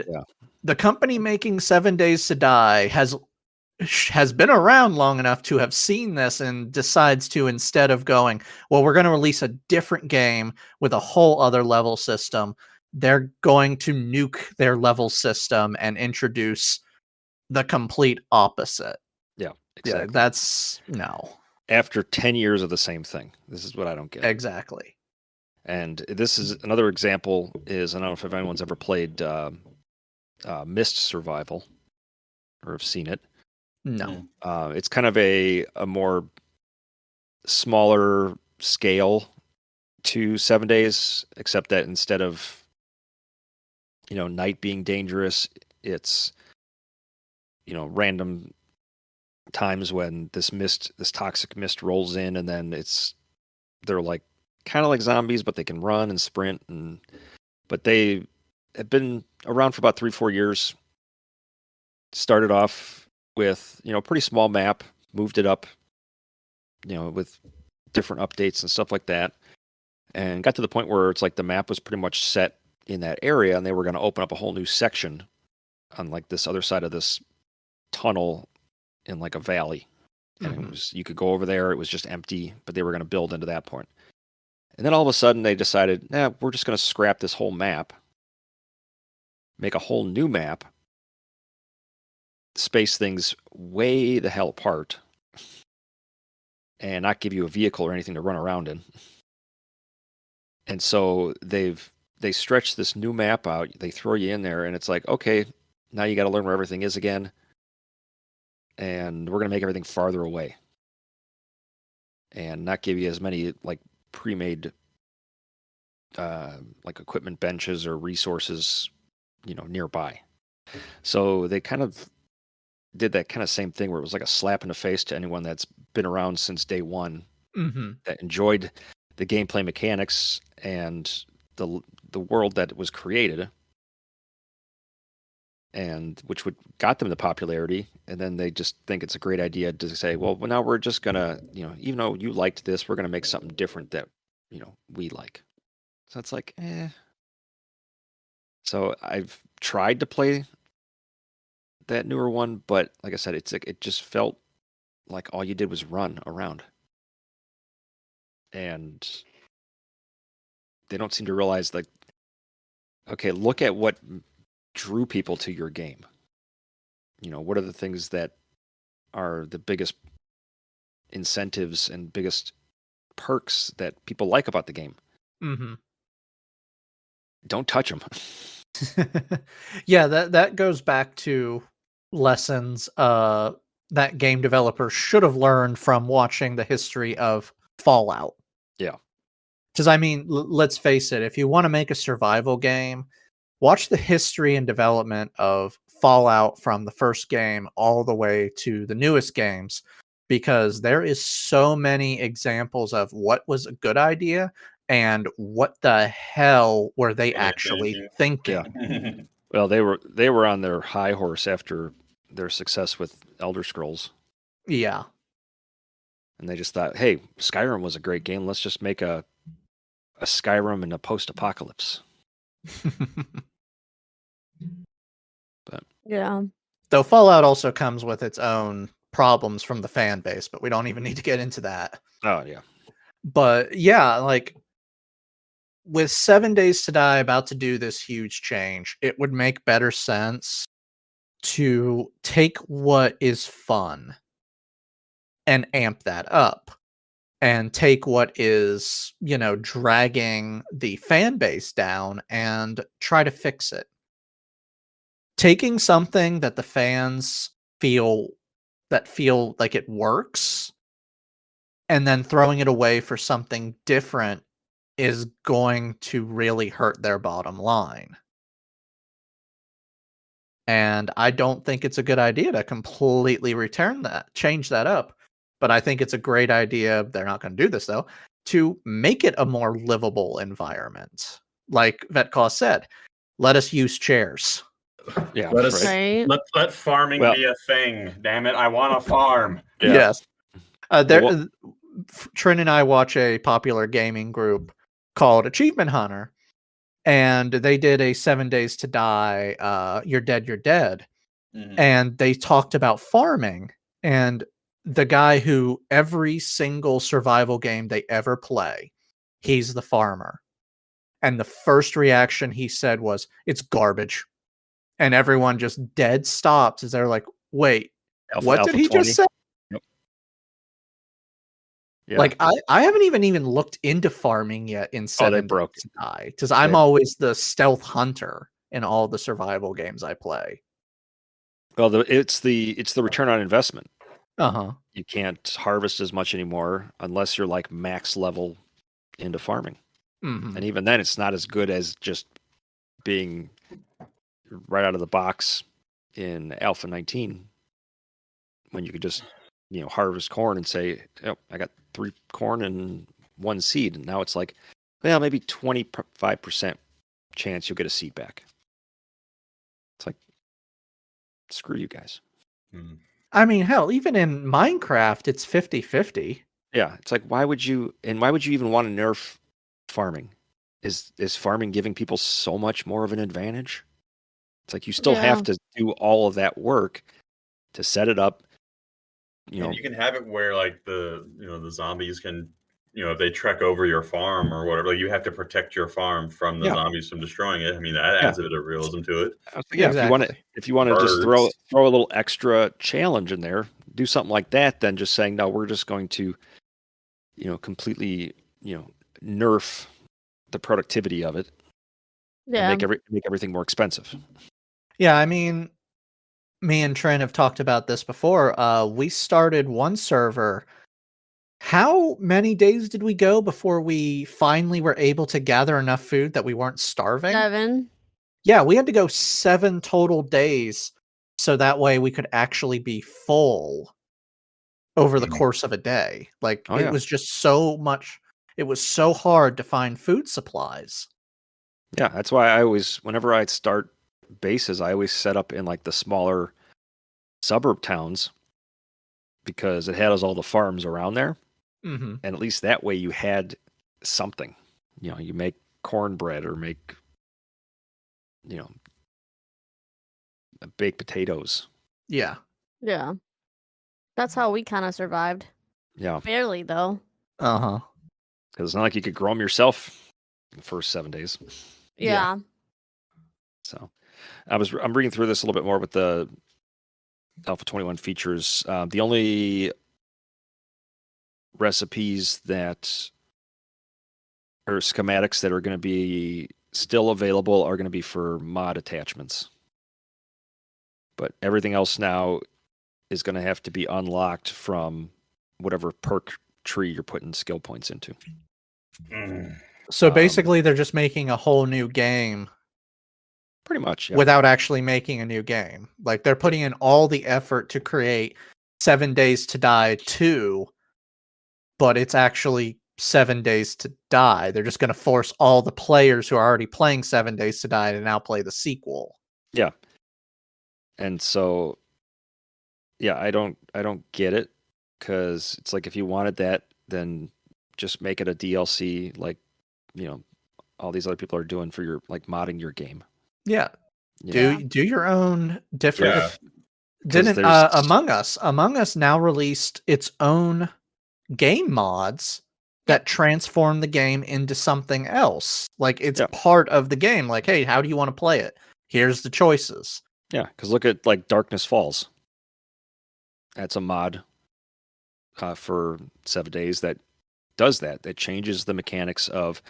Speaker 4: the company making 7 Days to Die has been around long enough to have seen this and decides to, instead of going, well, we're going to release a different game with a whole other level system, they're going to nuke their level system and introduce the complete opposite.
Speaker 3: Yeah,
Speaker 4: Yeah,
Speaker 3: exactly.
Speaker 4: that's no.
Speaker 3: After 10 years of the same thing. This is what I don't get.
Speaker 4: Exactly.
Speaker 3: And this is another example is, I don't know if anyone's ever played Mist Survival or have seen it.
Speaker 4: No.
Speaker 3: It's kind of a more smaller scale to 7 Days, except that instead of night being dangerous, it's random times when this toxic mist rolls in, and then they're like kind of like zombies, but they can run and sprint, but they have been around for about 3-4 years. Started off with pretty small map, moved it up with different updates and stuff like that, and got to the point where it's like the map was pretty much set in that area, and they were going to open up a whole new section on like this other side of this tunnel in like a valley, and it was, you could go over there, it was just empty, but they were going to build into that point. And then all of a sudden they decided, we're just going to scrap this whole map, make a whole new map, space things way the hell apart, and not give you a vehicle or anything to run around in. And so they stretch this new map out, they throw you in there, and it's like, okay, now you got to learn where everything is again, and we're going to make everything farther away and not give you as many like pre-made like equipment benches or resources nearby. So they kind of did that kind of same thing where it was like a slap in the face to anyone that's been around since day one, that enjoyed the gameplay mechanics and the world that was created, and which got them the popularity. And then they just think it's a great idea to say, well, now we're just gonna, even though you liked this, we're gonna make something different that we like. So it's like, So I've tried to play that newer one, but like I said, it just felt like all you did was run around, and they don't seem to realize, like, okay, look at what drew people to your game. What are the things that are the biggest incentives and biggest perks that people like about the game?
Speaker 4: Mm-hmm.
Speaker 3: Don't touch them.
Speaker 4: Yeah, that goes back to lessons that game developers should have learned from watching the history of Fallout.
Speaker 3: Yeah.
Speaker 4: Because I mean, let's face it, if you want to make a survival game, watch the history and development of Fallout from the first game all the way to the newest games, because there is so many examples of what was a good idea and what the hell were they actually thinking.
Speaker 3: Yeah. Well, they were on their high horse after their success with Elder Scrolls,
Speaker 4: Yeah.
Speaker 3: and they just thought, hey, Skyrim was a great game. Let's just make a Skyrim in a post-apocalypse. But
Speaker 1: Yeah.
Speaker 4: Though Fallout also comes with its own problems from the fan base, but we don't even need to get into that.
Speaker 3: oh yeah,
Speaker 4: But yeah, like with 7 Days to Die about to do this huge change, it would make better sense to take what is fun and amp that up, and take what is, dragging the fan base down and try to fix it. Taking something that the fans feel like it works and then throwing it away for something different is going to really hurt their bottom line. And I don't think it's a good idea to completely change that up. But I think it's a great idea. They're not going to do this though, to make it a more livable environment. Like Vetcos said, let us use chairs.
Speaker 3: yeah.
Speaker 2: Let us
Speaker 1: Right.
Speaker 2: let farming
Speaker 3: Well-
Speaker 2: be a thing. Damn it, I want a farm.
Speaker 3: Yeah.
Speaker 4: Yes.
Speaker 3: Well,
Speaker 4: Trin and I watch a popular gaming group called Achievement Hunter, and they did a 7 Days to Die, You're Dead, You're Dead.
Speaker 2: Mhm.
Speaker 4: And they talked about farming, and the guy who every single survival game they ever play, he's the farmer. And the first reaction he said was, it's garbage. And everyone just dead stops as they're like, wait, what did
Speaker 3: Alpha
Speaker 4: he
Speaker 3: 20.
Speaker 4: just say?
Speaker 3: Yep. Yeah.
Speaker 4: Like I haven't even looked into farming yet in 7
Speaker 3: broke
Speaker 4: Days to Die, because I'm always the stealth hunter in all the survival games I play.
Speaker 3: Well, it's the return on investment.
Speaker 4: Uh-huh.
Speaker 3: You can't harvest as much anymore unless you're like max level into farming.
Speaker 4: Mhm.
Speaker 3: And even then, it's not as good as just being right out of the box in Alpha 19, when you could just harvest corn and say, oh, I got 3 corn and 1 seed. And now it's like, well, maybe 25% chance you'll get a seed back. It's like, screw you guys.
Speaker 2: Mhm.
Speaker 4: I mean, hell, even in Minecraft, it's 50-50.
Speaker 3: Yeah, it's like, why would you even want to nerf farming? Is farming giving people so much more of an advantage? It's like you still have to do all of that work to set it up.
Speaker 2: And you can have it where like the zombies can, if they trek over your farm or whatever, like you have to protect your farm from the zombies from destroying it. I mean, that adds a bit of realism to it.
Speaker 3: Yeah,
Speaker 4: Exactly.
Speaker 3: if you want to just throw a little extra challenge in there, do something like that, than just saying, no, we're just going to, completely, nerf the productivity of it.
Speaker 1: Yeah.
Speaker 3: And make everything more expensive.
Speaker 4: Yeah, I mean, me and Trent have talked about this before. We started one server. How many days did we go before we finally were able to gather enough food that we weren't starving?
Speaker 1: 7.
Speaker 4: Yeah, we had to go 7 total days, so that way we could actually be full over the course of a day. Like, it was just so much. It was so hard to find food supplies.
Speaker 3: Yeah, that's why whenever I start bases, I always set up in like the smaller suburb towns, because it has all the farms around there.
Speaker 4: Mm-hmm.
Speaker 3: And at least that way you had something. You make cornbread or make you know, baked potatoes.
Speaker 4: Yeah.
Speaker 1: Yeah. That's how we kind of survived.
Speaker 3: Yeah,
Speaker 1: Barely, though.
Speaker 4: Uh-huh.
Speaker 3: because it's not like you could grow them yourself in the first 7 days.
Speaker 1: Yeah.
Speaker 3: So I'm reading through this a little bit more with the Alpha 21 features. The only recipes that or schematics that are going to be still available are going to be for mod attachments. But everything else now is going to have to be unlocked from whatever perk tree you're putting skill points into.
Speaker 4: So basically, they're just making a whole new game
Speaker 3: Pretty much, yeah.
Speaker 4: without actually making a new game. Like, they're putting in all the effort to create 7 Days to Die 2, but it's actually 7 Days to Die. They're just going to force all the players who are already playing 7 Days to Die to now play the sequel.
Speaker 3: Yeah. And so, yeah, I don't get it, because it's like, if you wanted that, then just make it a DLC, like, all these other people are doing for your, like, modding your game.
Speaker 4: Yeah.
Speaker 3: You know?
Speaker 4: Do your own different.
Speaker 2: Yeah.
Speaker 4: Didn't
Speaker 3: there's-
Speaker 4: Among Us now released its own game mods that transform the game into something else. Like, it's part of the game. Like, hey, how do you want to play it? Here's the choices.
Speaker 3: Yeah, because look at, like, Darkness Falls. That's a mod for 7 days that does that. That changes the mechanics of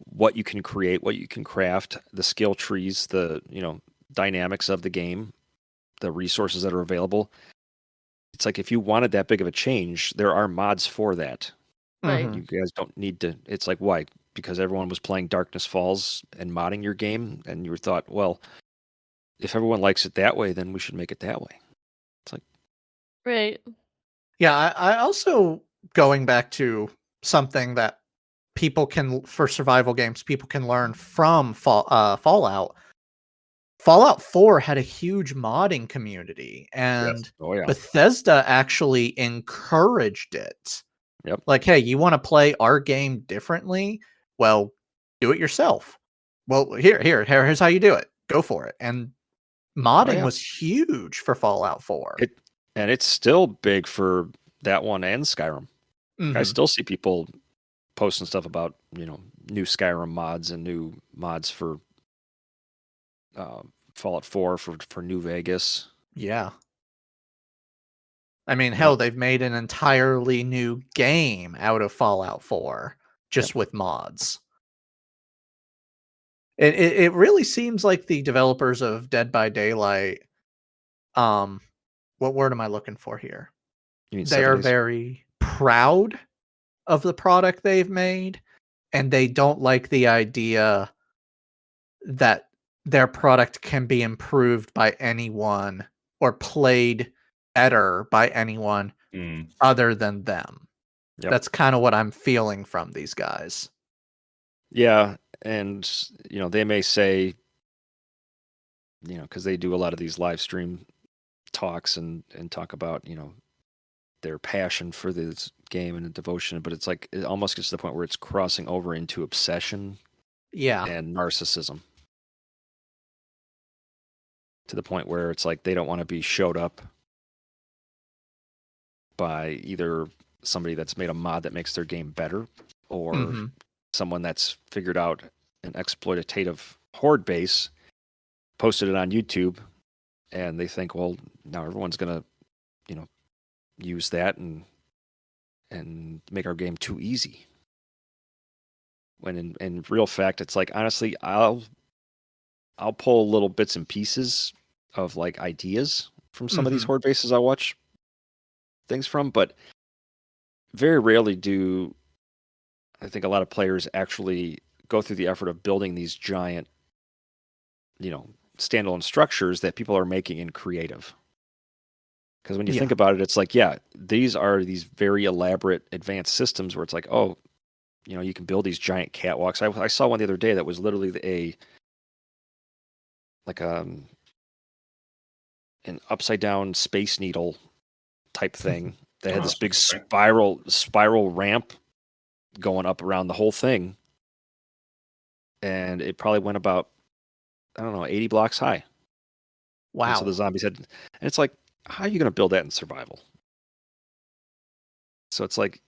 Speaker 3: what you can create, what you can craft, the skill trees, the dynamics of the game, the resources that are available. It's like, if you wanted that big of a change, there are mods for that.
Speaker 1: Right.
Speaker 4: Mhm.
Speaker 3: You guys don't need to. It's like, why? Because everyone was playing Darkness Falls and modding your game, and you thought, well, if everyone likes it that way, then we should make it that way. It's like,
Speaker 1: Right.
Speaker 4: Yeah, I also, going back to something that people can, for survival games, people can learn from Fallout. Fallout 4 had a huge modding community, and
Speaker 3: yes. Oh yeah,
Speaker 4: Bethesda actually encouraged it.
Speaker 3: Yep.
Speaker 4: Like, hey, you want to play our game differently? Well, do it yourself. Well, here's how you do it. Go for it. And modding
Speaker 3: yeah.
Speaker 4: was huge for Fallout 4.
Speaker 3: And it's still big for that one and Skyrim. I
Speaker 4: Mhm.
Speaker 3: still see people posting stuff about new Skyrim mods and new mods for Fallout 4 for New Vegas.
Speaker 4: Yeah. I mean, hell, they've made an entirely new game out of Fallout 4 just with mods. It really seems like the developers of Dead by Daylight, what word am I looking for here?
Speaker 3: You mean
Speaker 4: They
Speaker 3: 7
Speaker 4: are
Speaker 3: days?
Speaker 4: very proud of the product they've made, and they don't like the idea that their product can be improved by anyone or played better by anyone other than them.
Speaker 3: Yep.
Speaker 4: That's kind of what I'm feeling from these guys.
Speaker 3: Yeah, and they may say, because they do a lot of these live stream talks and talk about their passion for this game and the devotion, but it's like, it almost gets to the point where it's crossing over into obsession and narcissism, to the point where it's like they don't want to be showed up by either somebody that's made a mod that makes their game better, or someone that's figured out an exploitative horde base, posted it on YouTube, and they think, well, now everyone's gonna use that and make our game too easy. When in real fact, it's like, honestly, I'll pull little bits and pieces of, like, ideas from some of these horde bases I watch things from, but very rarely do I think a lot of players actually go through the effort of building these giant, standalone structures that people are making in creative. Because when you think about it, it's like, yeah, these are these very elaborate advanced systems where it's like, oh, you can build these giant catwalks. I saw one the other day that was literally an upside down Space Needle type thing that had this big spiral ramp going up around the whole thing, and it probably went about I don't know, 80 blocks high.
Speaker 4: Wow.
Speaker 3: And so the zombies had, and it's like, how are you going to build that in survival? So it's like,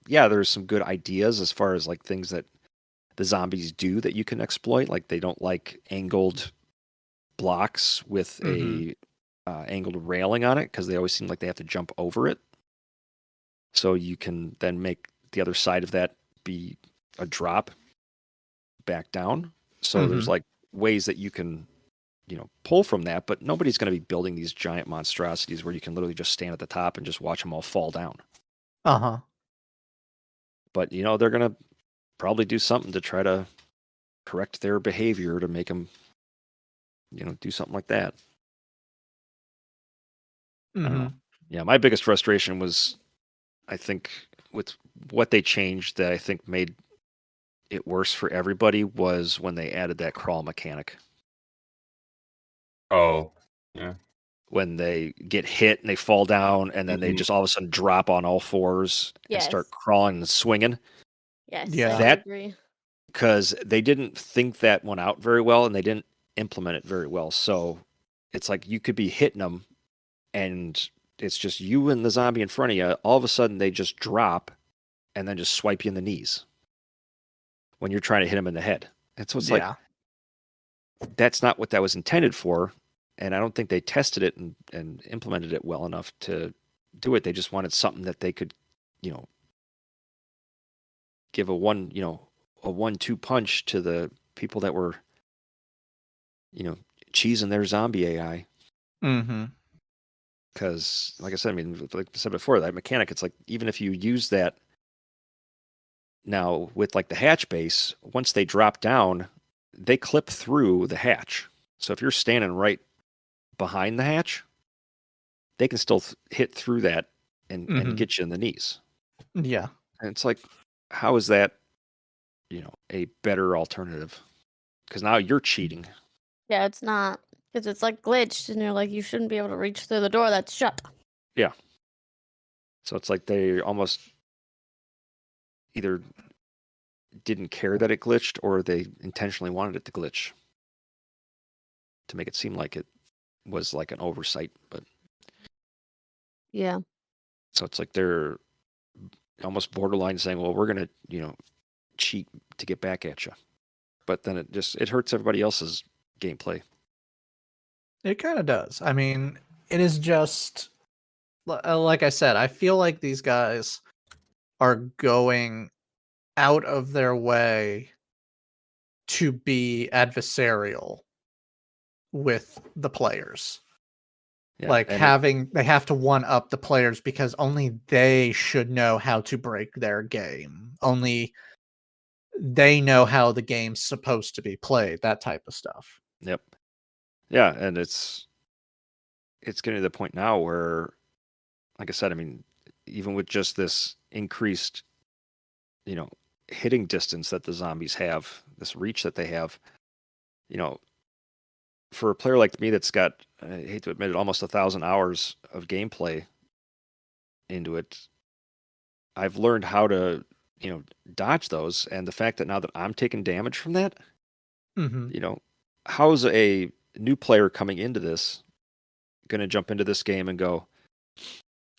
Speaker 3: yeah, there's some good ideas as far as like things that the zombies do that you can exploit. Like they don't like angled blocks with a angled railing on it because they always seem like they have to jump over it. So you can then make the other side of that be a drop back down. So there's like ways that you can, pull from that, but nobody's going to be building these giant monstrosities where you can literally just stand at the top and just watch them all fall down.
Speaker 4: Uh-huh.
Speaker 3: But, they're going to probably do something to try to correct their behavior to make them, do something like that. I don't know. Yeah, my biggest frustration was, I think, with what they changed that I think made it worse for everybody was when they added that crawl mechanic.
Speaker 2: Oh, yeah.
Speaker 3: When they get hit and they fall down and then they just all of a sudden drop on all fours and start crawling and swinging.
Speaker 1: Yes,
Speaker 4: Yeah.
Speaker 1: I agree.
Speaker 3: Because they didn't think that one out very well and they didn't implement it very well. So it's like you could be hitting them and it's just you and the zombie in front of you. All of a sudden they just drop and then just swipe you in the knees when you're trying to hit them in the head. And so it's like, that's not what that was intended for. And I don't think they tested it and implemented it well enough to do it. They just wanted something that they could, give a 1-2 punch to the people that were, cheesing their zombie AI. Because, like I said, like I said before, that mechanic, it's like, even if you use that now with like the hatch base, once they drop down, they clip through the hatch. So if you're standing right behind the hatch, they can still hit through that and get you in the knees.
Speaker 4: Yeah.
Speaker 3: And it's like, how is that, a better alternative? Because now you're cheating.
Speaker 1: Yeah, it's not. Because it's like glitched, and you're like, you shouldn't be able to reach through the door that's shut.
Speaker 3: Yeah. So it's like they almost either didn't care that it glitched or they intentionally wanted it to glitch to make it seem like it was like an oversight. But
Speaker 1: yeah.
Speaker 3: So it's like they're almost borderline saying, well, we're going to, cheat to get back at you. But then it hurts everybody else's gameplay.
Speaker 4: It kind of does. I mean, it is just like I said, I feel like these guys are going out of their way to be adversarial with the players.
Speaker 3: Yeah,
Speaker 4: like they have to one up the players because only they should know how to break their game. Only they know how the game's supposed to be played, that type of stuff.
Speaker 3: Yep. Yeah, and it's getting to the point now where, like I said, even with just this increased, hitting distance that the zombies have, this reach that they have, for a player like me that's got, I hate to admit it, almost 1,000 hours of gameplay into it, I've learned how to, dodge those. And the fact that now that I'm taking damage from that, how's a new player coming into this going to jump into this game and go,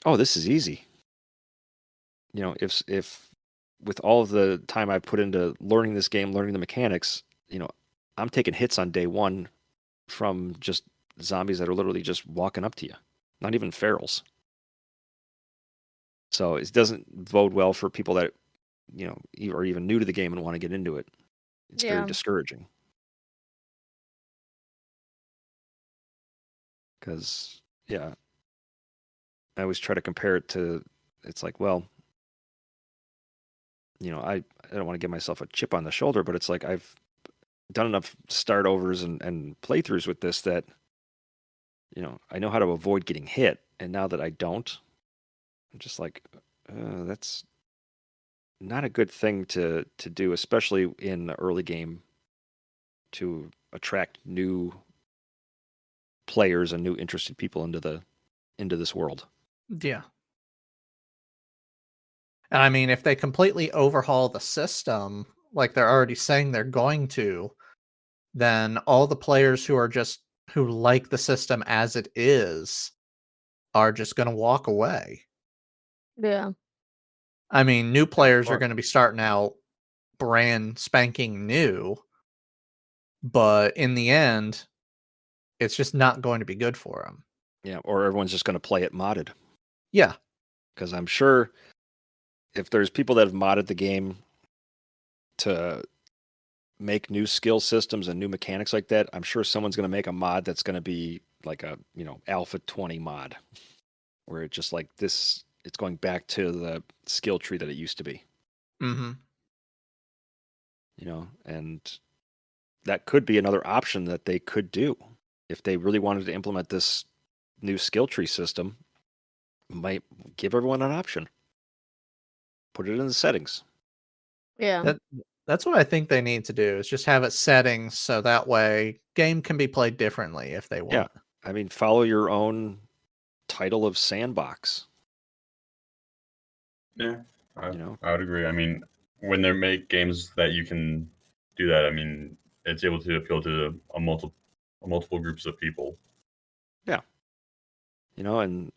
Speaker 3: oh, this is easy? If with all of the time I put into learning this game, learning the mechanics, I'm taking hits on day one from just zombies that are literally just walking up to you, not even ferals. So it doesn't bode well for people that, are even new to the game and want to get into it. It's very discouraging. Because, yeah, I always try to compare it to, it's like, well, I don't want to give myself a chip on the shoulder, but it's like I've done enough start overs and playthroughs with this that, I know how to avoid getting hit. And now that I don't, I'm just like, that's not a good thing to do, especially in the early game, to attract new players and new interested people into this world.
Speaker 4: Yeah. And I mean, if they completely overhaul the system, like they're already saying they're going to, then all the players who like the system as it is are just going to walk away.
Speaker 1: Yeah.
Speaker 4: I mean, new
Speaker 3: Yeah, of
Speaker 4: players are
Speaker 3: course.
Speaker 4: going to be starting out brand spanking new, but in the end, it's just not going to be good for them.
Speaker 3: Yeah, or everyone's just going to play it modded.
Speaker 4: Yeah.
Speaker 3: Because I'm sure if there's people that have modded the game to make new skill systems and new mechanics like that, I'm sure someone's going to make a mod that's going to be like a, Alpha 20 mod, where it's just like this, it's going back to the skill tree that it used to be,
Speaker 4: Mm-hmm.
Speaker 3: And that could be another option that they could do if they really wanted to implement this new skill tree system. Might give everyone an option. Put it in the settings.
Speaker 1: Yeah.
Speaker 4: That's what I think they need to do, is just have it settings so that way game can be played differently if they
Speaker 3: Yeah.
Speaker 4: want.
Speaker 3: I mean, follow your own title of sandbox.
Speaker 2: Yeah, I would agree. I mean, when they make games that you can do that, I mean, it's able to appeal to a multiple groups of people.
Speaker 3: Yeah. And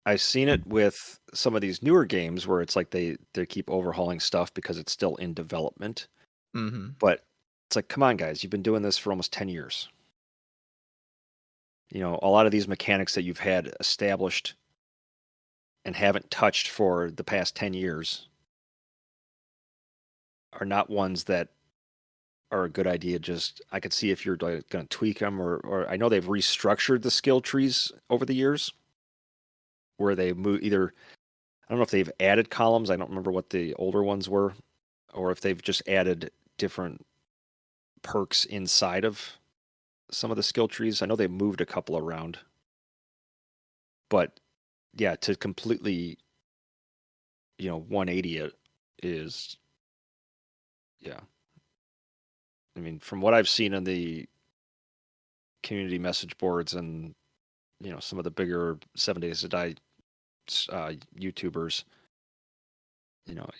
Speaker 3: I've seen it with some of these newer games where it's like they keep overhauling stuff because it's still in development.
Speaker 4: Mm-hmm.
Speaker 3: But it's like, come on, guys, you've been doing this for almost 10 years. A lot of these mechanics that you've had established and haven't touched for the past 10 years are not ones that are a good idea. Just, I could see if you're going to tweak them, or I know they've restructured the skill trees over the years where they move either, I don't know if they've added columns. I don't remember what the older ones were, or if they've just added different perks inside of some of the skill trees. I know they moved a couple around, but yeah, to completely, 180 it is, yeah. I mean, from what I've seen in the community message boards and, some of the bigger 7 Days to Die YouTubers,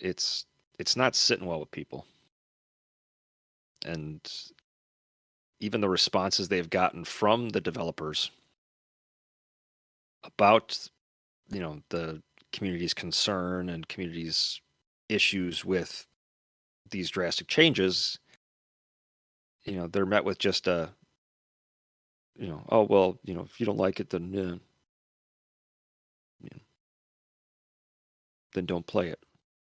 Speaker 3: it's not sitting well with people. And even the responses they've gotten from the developers about, the community's concern and community's issues with these drastic changes, they're met with just a, oh, well, if you don't like it, then then don't play it.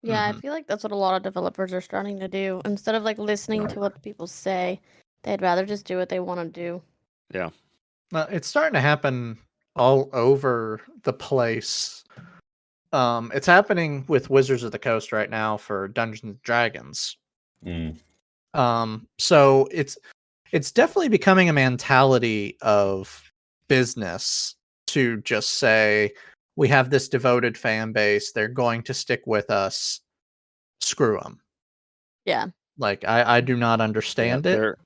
Speaker 1: Yeah, I
Speaker 4: Mhm.
Speaker 1: feel like that's what a lot of developers are starting to do. Instead of like listening to what people say, they'd rather just do what they want to do.
Speaker 3: Yeah.
Speaker 4: It's starting to happen all over the place. It's happening with Wizards of the Coast right now for Dungeons and Dragons.
Speaker 2: Mm.
Speaker 4: So it's definitely becoming a mentality of business to just say, we have this devoted fan base, they're going to stick with us. Screw them.
Speaker 1: Yeah.
Speaker 4: Like I do not
Speaker 3: Yeah,
Speaker 4: understand it.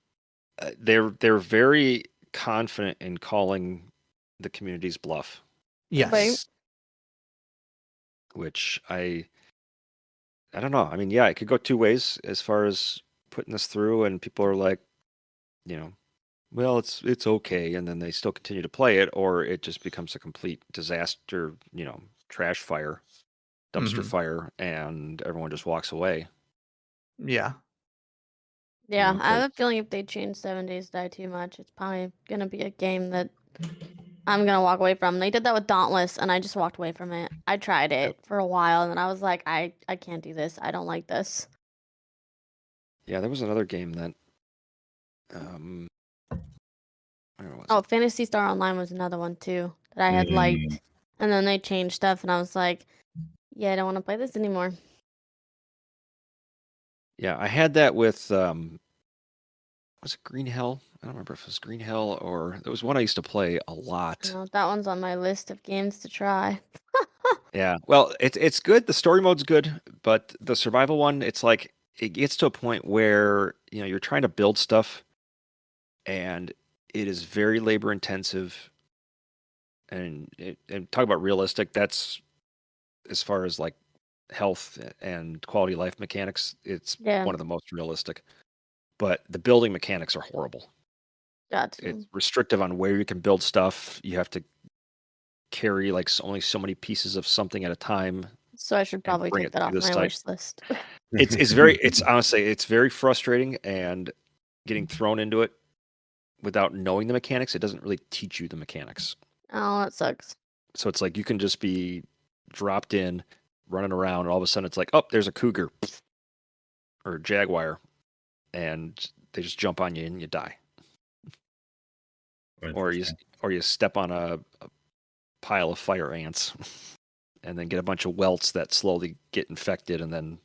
Speaker 3: they're very confident in calling the community's bluff,
Speaker 4: Yes.
Speaker 3: which I don't know. I mean, yeah, it could go two ways as far as putting this through, and people are like, well, it's okay, and then they still continue to play it, or it just becomes a complete disaster, trash fire, dumpster
Speaker 4: Mhm.
Speaker 3: fire, and everyone just walks away.
Speaker 4: Yeah.
Speaker 1: Yeah, I
Speaker 3: 'Cause-
Speaker 1: have a feeling if they change 7 Days to Die too much, it's probably gonna be a game that I'm gonna walk away from. They did that with Dauntless, and I just walked away from it. I tried
Speaker 3: Yeah.
Speaker 1: it for a while, and then I was like, I can't do this. I don't like this.
Speaker 3: Yeah, there was another game that, where was
Speaker 1: Oh,
Speaker 3: it?
Speaker 1: Phantasy Star Online was another one too that I had
Speaker 2: Mm.
Speaker 1: liked, and then they changed stuff, and I was like, yeah, I don't want to play this anymore.
Speaker 3: Yeah, I had that with, was it Green Hell? I don't remember if it was Green Hell or there was one I used to play a lot.
Speaker 1: That one's on my list of games to try.
Speaker 3: Yeah, well, it's good. The story mode's good, but the survival one, it's like it gets to a point where you're trying to build stuff, and it is very labor intensive. And talk about realistic. That's as far as like health and quality of life mechanics. It's
Speaker 1: Yeah.
Speaker 3: one of the most realistic. But the building mechanics are horrible.
Speaker 1: Gotcha.
Speaker 3: It's restrictive on where you can build stuff. You have to carry like only so many pieces of something at a time
Speaker 1: So I should
Speaker 3: and
Speaker 1: probably
Speaker 3: bring
Speaker 1: take
Speaker 3: it
Speaker 1: that
Speaker 3: to
Speaker 1: off
Speaker 3: this
Speaker 1: my
Speaker 3: site.
Speaker 1: wish list.
Speaker 3: It's honestly it's very frustrating, and getting thrown into it without knowing the mechanics, it doesn't really teach you the mechanics.
Speaker 1: Oh, that sucks.
Speaker 3: So it's like you can just be dropped in, running around, and all of a sudden it's like, oh, there's a cougar or a jaguar, and they just jump on you and you die. Or you step on a pile of fire ants and then get a bunch of welts that slowly get infected, and then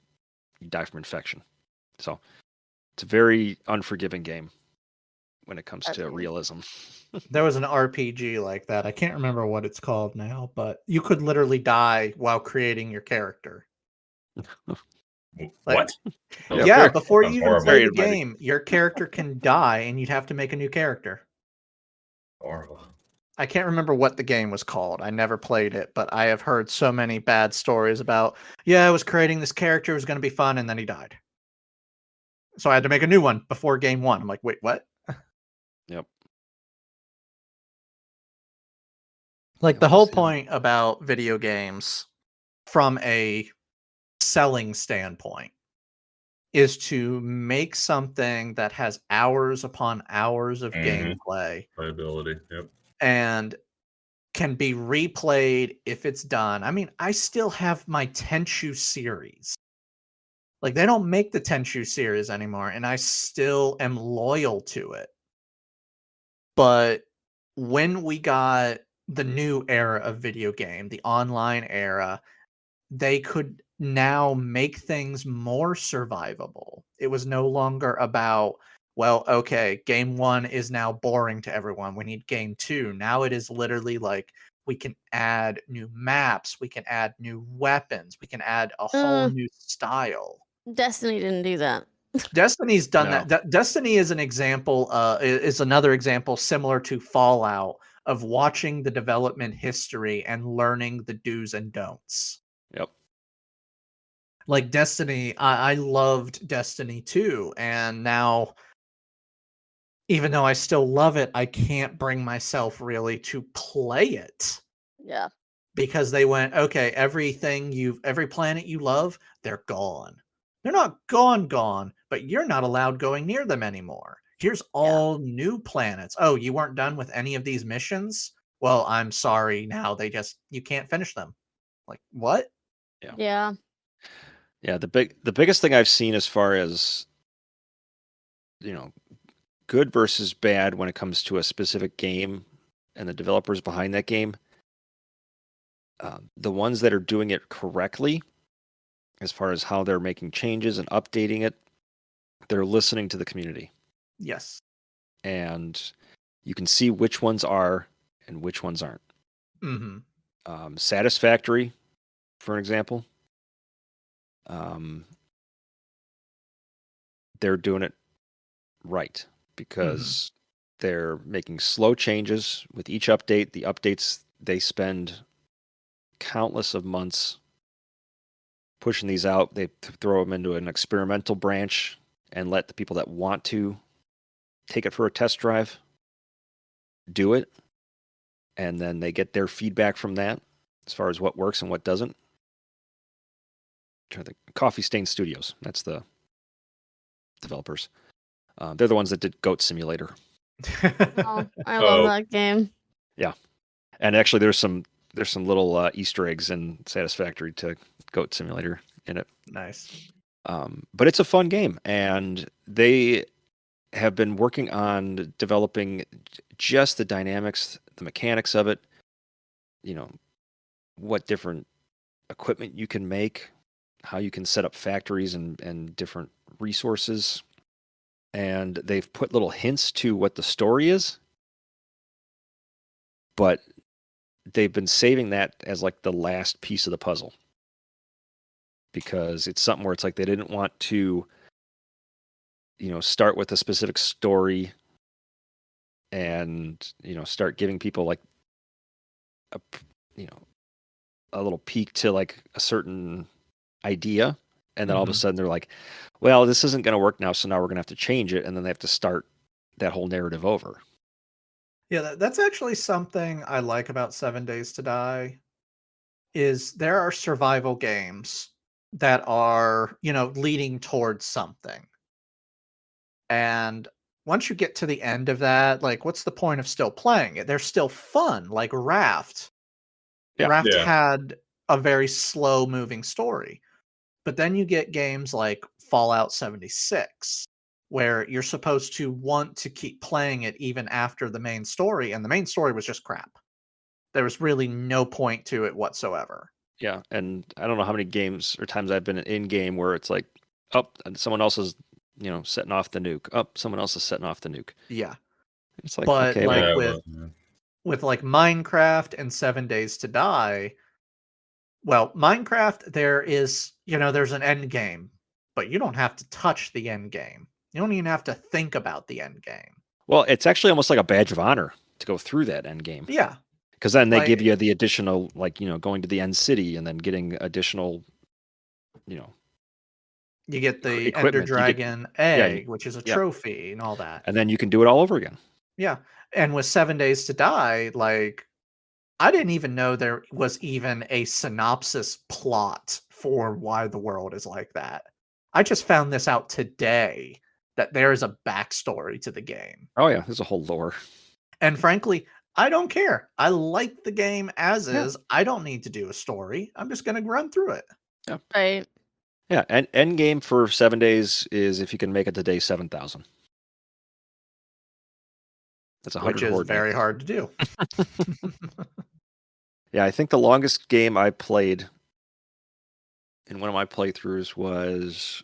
Speaker 3: you die from infection. So it's a very unforgiving game when it comes to realism.
Speaker 4: There was an RPG like that. I can't remember what it's called now, but you could literally die while creating your character.
Speaker 2: What?
Speaker 4: Yeah, before you even play the
Speaker 3: inviting.
Speaker 4: game, your character can die and you'd have to make a new character.
Speaker 2: Horrible.
Speaker 4: I can't remember what the game was called. I never played it, but I have heard so many bad stories about, I was creating this character, it was going to be fun, and then he died. So I had to make a new one before game 1. I'm like, wait, what?
Speaker 3: Yep.
Speaker 4: Like, the whole point about video games from a selling standpoint is to make something that has hours upon hours of gameplay.
Speaker 2: Playability, yep.
Speaker 4: And can be replayed if it's done. I mean, I still have my Tenchu series. Like, they don't make the Tenchu series anymore, and I still am loyal to it. But when we got the new era of video game, the online era, they could now make things more survivable. It was no longer about, well, okay, game 1 is now boring to everyone. We need game 2. Now it is literally like, we can add new maps, we can add new weapons, we can add a whole new style.
Speaker 1: Destiny didn't do that.
Speaker 4: Destiny's done that. Destiny is an example, is another example similar to Fallout of watching the development history and learning the do's and don'ts.
Speaker 3: Yep.
Speaker 4: Like Destiny, I loved Destiny 2, and now, even though I still love it, I can't bring myself really to play it.
Speaker 1: Yeah.
Speaker 4: Because they went, okay, every planet you love, they're gone. They're not gone, but you're not allowed going near them anymore. Here's all new planets. Oh, you weren't done with any of these missions? Well, I'm sorry, now you can't finish them. Like, what?
Speaker 1: Yeah.
Speaker 3: Yeah, the biggest thing I've seen as far as, good versus bad when it comes to a specific game and the developers behind that game, the ones that are doing it correctly, as far as how they're making changes and updating it, they're listening to the community.
Speaker 4: Yes.
Speaker 3: And you can see which ones are and which ones aren't.
Speaker 4: Mm-hmm.
Speaker 3: Satisfactory, for an example, they're doing it right because they're making slow changes with each update. The updates, they spend countless of months pushing these out. They throw them into an experimental branch and let the people that want to take it for a test drive do it, and then they get their feedback from that as far as what works and what doesn't. Coffee Stain Studios, that's the developers. They're the ones that did Goat Simulator.
Speaker 1: Oh, I love that game.
Speaker 3: Yeah, and actually, there's some little Easter eggs in Satisfactory to Goat Simulator in it.
Speaker 4: Nice.
Speaker 3: But it's a fun game, and they have been working on developing just the dynamics, the mechanics of it. What different equipment you can make, how you can set up factories and different resources. And they've put little hints to what the story is, but they've been saving that as like the last piece of the puzzle, because it's something where it's like they didn't want to, start with a specific story and, start giving people like a little peek to like a certain idea. And then all of a sudden they're like, well, this isn't going to work now. So now we're going to have to change it. And then they have to start that whole narrative over.
Speaker 4: Yeah, that's actually something I like about 7 Days to Die, is there are survival games that are, leading towards something. And once you get to the end of that, like, what's the point of still playing it? They're still fun, like Raft.
Speaker 3: Yeah.
Speaker 4: Raft
Speaker 2: Yeah.
Speaker 4: had a very slow moving story. But then you get games like Fallout 76, where you're supposed to want to keep playing it even after the main story, and the main story was just crap. There was really no point to it whatsoever.
Speaker 3: Yeah, and I don't know how many games or times I've been in game where it's like, oh, and someone else is, setting off the nuke. Oh, someone else is setting off the nuke.
Speaker 4: Yeah.
Speaker 3: It's like,
Speaker 4: But
Speaker 3: okay,
Speaker 4: like
Speaker 3: well,
Speaker 2: Yeah, it
Speaker 4: with
Speaker 2: was. Yeah.
Speaker 4: with like Minecraft and 7 Days to Die, well, Minecraft there's an end game, but you don't have to touch the end game. You don't even have to think about the end game.
Speaker 3: well, it's actually almost like a badge of honor to go through that end game.
Speaker 4: Yeah.
Speaker 3: Because then they
Speaker 4: Like
Speaker 3: give you the additional, like, going to the end city and then getting additional,
Speaker 4: you get the Ender
Speaker 3: equipment. You get,
Speaker 4: Dragon
Speaker 3: yeah,
Speaker 4: egg, which is a
Speaker 3: yeah,
Speaker 4: trophy and all that.
Speaker 3: and then you can do it all over again.
Speaker 4: Yeah. And with 7 Days to Die, like, I didn't even know there was even a synopsis plot for why the world is like that. I just found this out today that there is a backstory to the game.
Speaker 3: Oh yeah, there's a whole lore.
Speaker 4: And frankly, I don't care. I like the game as
Speaker 3: Yeah.
Speaker 4: is. I don't need to do a story. I'm just going to run through it.
Speaker 1: Right.
Speaker 3: Yeah, and end game for 7 days is if you can make it to day 7,000. That's 100
Speaker 4: Which is
Speaker 3: horde
Speaker 4: very
Speaker 3: nights.
Speaker 4: hard to do.
Speaker 3: Yeah, I think the longest game I played in one of my playthroughs was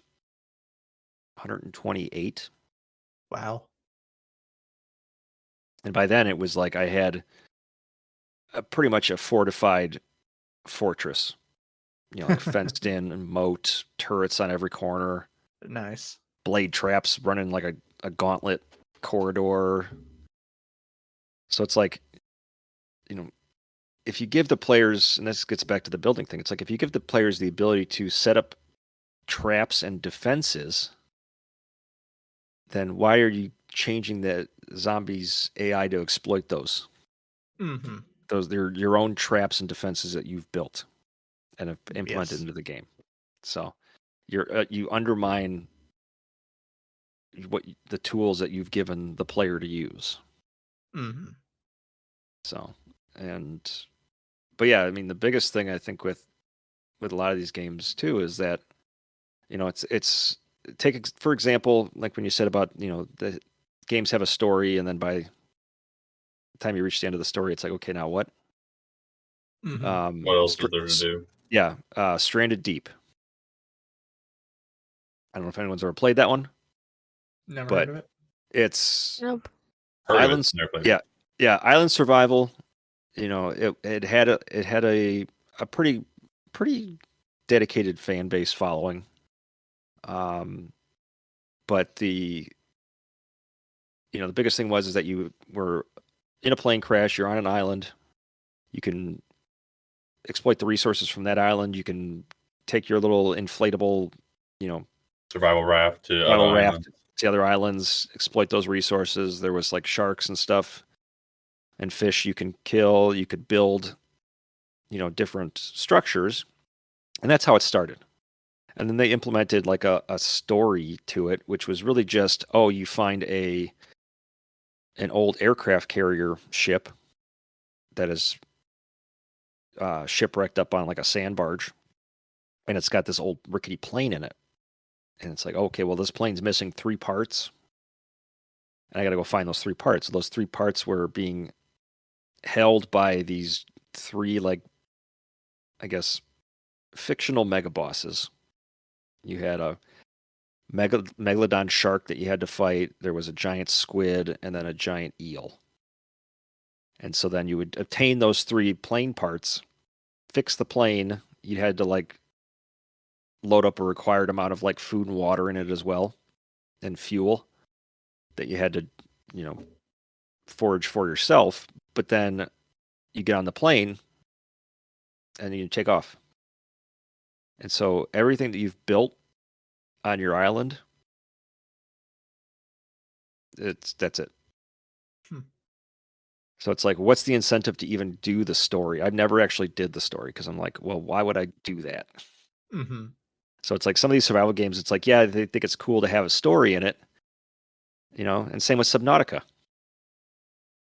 Speaker 3: 128.
Speaker 4: Wow.
Speaker 3: And by then it was like I had pretty much a fortified fortress, like fenced in and moat, turrets on every corner,
Speaker 4: Nice.
Speaker 3: blade traps running like a gauntlet corridor. So it's like, if you give the players, and this gets back to the building thing, it's like if you give the players the ability to set up traps and defenses, then why are you changing the zombies AI to exploit those?
Speaker 4: Mm-hmm.
Speaker 3: They're your own traps and defenses that you've built and have implemented
Speaker 4: Yes.
Speaker 3: into the game. So you undermine the tools that you've given the player to use.
Speaker 4: Mm-hmm.
Speaker 3: So, but yeah, I mean, the biggest thing I think with a lot of these games too is that, it's take for example, like when you said about, the games have a story, and then by the time you reach the end of the story, it's like, okay, now what?
Speaker 4: Mm-hmm.
Speaker 2: What else is there to do?
Speaker 3: Yeah, Stranded Deep. I don't know if anyone's ever played that one,
Speaker 4: Never
Speaker 3: but
Speaker 4: heard of it.
Speaker 3: it's
Speaker 1: Nope.
Speaker 2: Heard of it,
Speaker 3: islands.
Speaker 2: never played
Speaker 3: Yeah,
Speaker 2: it.
Speaker 3: yeah, island survival. It had a pretty dedicated fan base following. But the biggest thing was is that you were in a plane crash. You're on an island. You can exploit the resources from that island. You can take your little inflatable,
Speaker 2: Survival raft to other
Speaker 3: survival raft
Speaker 2: islands.
Speaker 3: to other islands, exploit those resources. There was like sharks and stuff and fish you can kill. You could build, different structures. And that's how it started. And then they implemented like a story to it, which was really just, oh, you find an old aircraft carrier ship that is shipwrecked up on like a sand barge, and it's got this old rickety plane in it. And it's like, okay, well, this plane's missing 3 parts, and I got to go find those 3 parts. Those 3 parts were being held by these 3, like, I guess, fictional mega bosses. You had a megalodon shark that you had to fight. There was a giant squid and then a giant eel. And so then you would obtain those 3 plane parts, fix the plane. You had to like load up a required amount of like food and water in it as well, and fuel that you had to, forage for yourself. But then you get on the plane and you take off. And so everything that you've built on your island, that's it.
Speaker 4: Hmm.
Speaker 3: So it's like, what's the incentive to even do the story? I never actually did the story because I'm like, well, why would I do that?
Speaker 4: Mm-hmm.
Speaker 3: So it's like some of these survival games, it's like, yeah, they think it's cool to have a story in it, and same with Subnautica.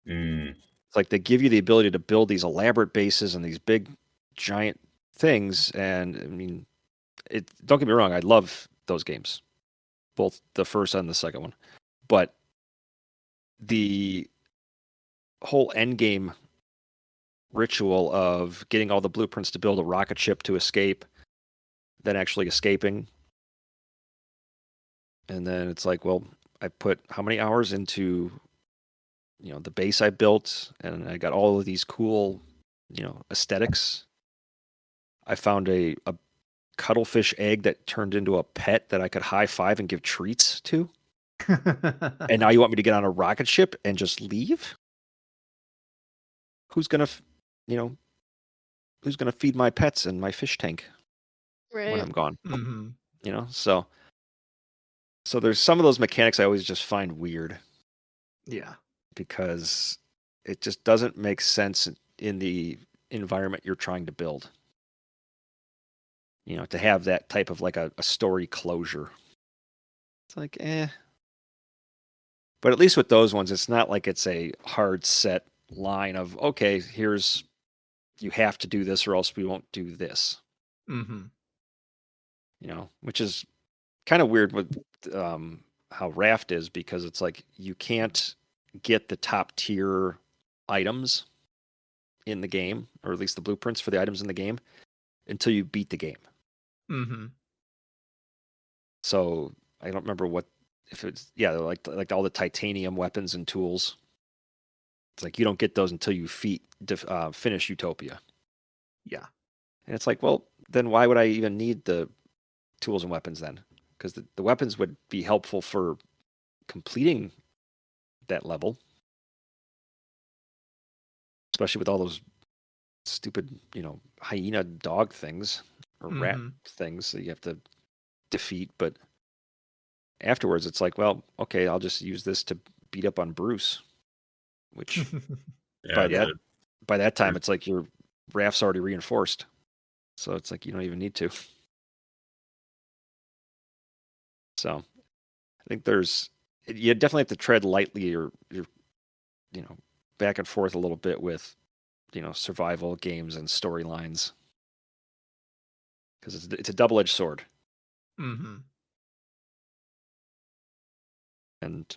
Speaker 3: It's like they give you the ability to build these elaborate bases and these big, giant things. And I mean, don't get me wrong, I love those games, both the first and the second one. But the whole end game ritual of getting all the blueprints to build a rocket ship to escape, then actually escaping. And then it's like, well, I put how many hours into, the base I built, and I got all of these cool, aesthetics. I found a cuttlefish egg that turned into a pet that I could high five and give treats to. And now you want me to get on a rocket ship and just leave? Who's gonna, who's gonna feed my pets and my fish tank when
Speaker 1: Right.
Speaker 3: I'm gone?
Speaker 4: Mm-hmm.
Speaker 3: So there's some of those mechanics I always just find weird
Speaker 4: Yeah.
Speaker 3: because it just doesn't make sense in the environment you're trying to build. To have that type of like a story closure. It's like, But at least with those ones, it's not like it's a hard set line of, okay, you have to do this or else we won't do this.
Speaker 4: Mm-hmm.
Speaker 3: Which is kind of weird with how Raft is, because it's like you can't get the top tier items in the game, or at least the blueprints for the items in the game, until you beat the game.
Speaker 4: Mm-hmm.
Speaker 3: So I don't remember if it's like all the titanium weapons and tools. It's like you don't get those until you finish Utopia.
Speaker 4: Yeah.
Speaker 3: And it's like, well, then why would I even need the tools and weapons then? Because the weapons would be helpful for completing that level, especially with all those stupid, hyena dog things or rat things that you have to defeat. But afterwards, it's like, well, okay, I'll just use this to beat up on Bruce, which by that time, it's like your raft's already reinforced. So it's like you don't even need to. So I think you definitely have to tread lightly or back and forth a little bit with, survival games and storylines. Because it's a double-edged sword.
Speaker 4: Mm-hmm.
Speaker 3: And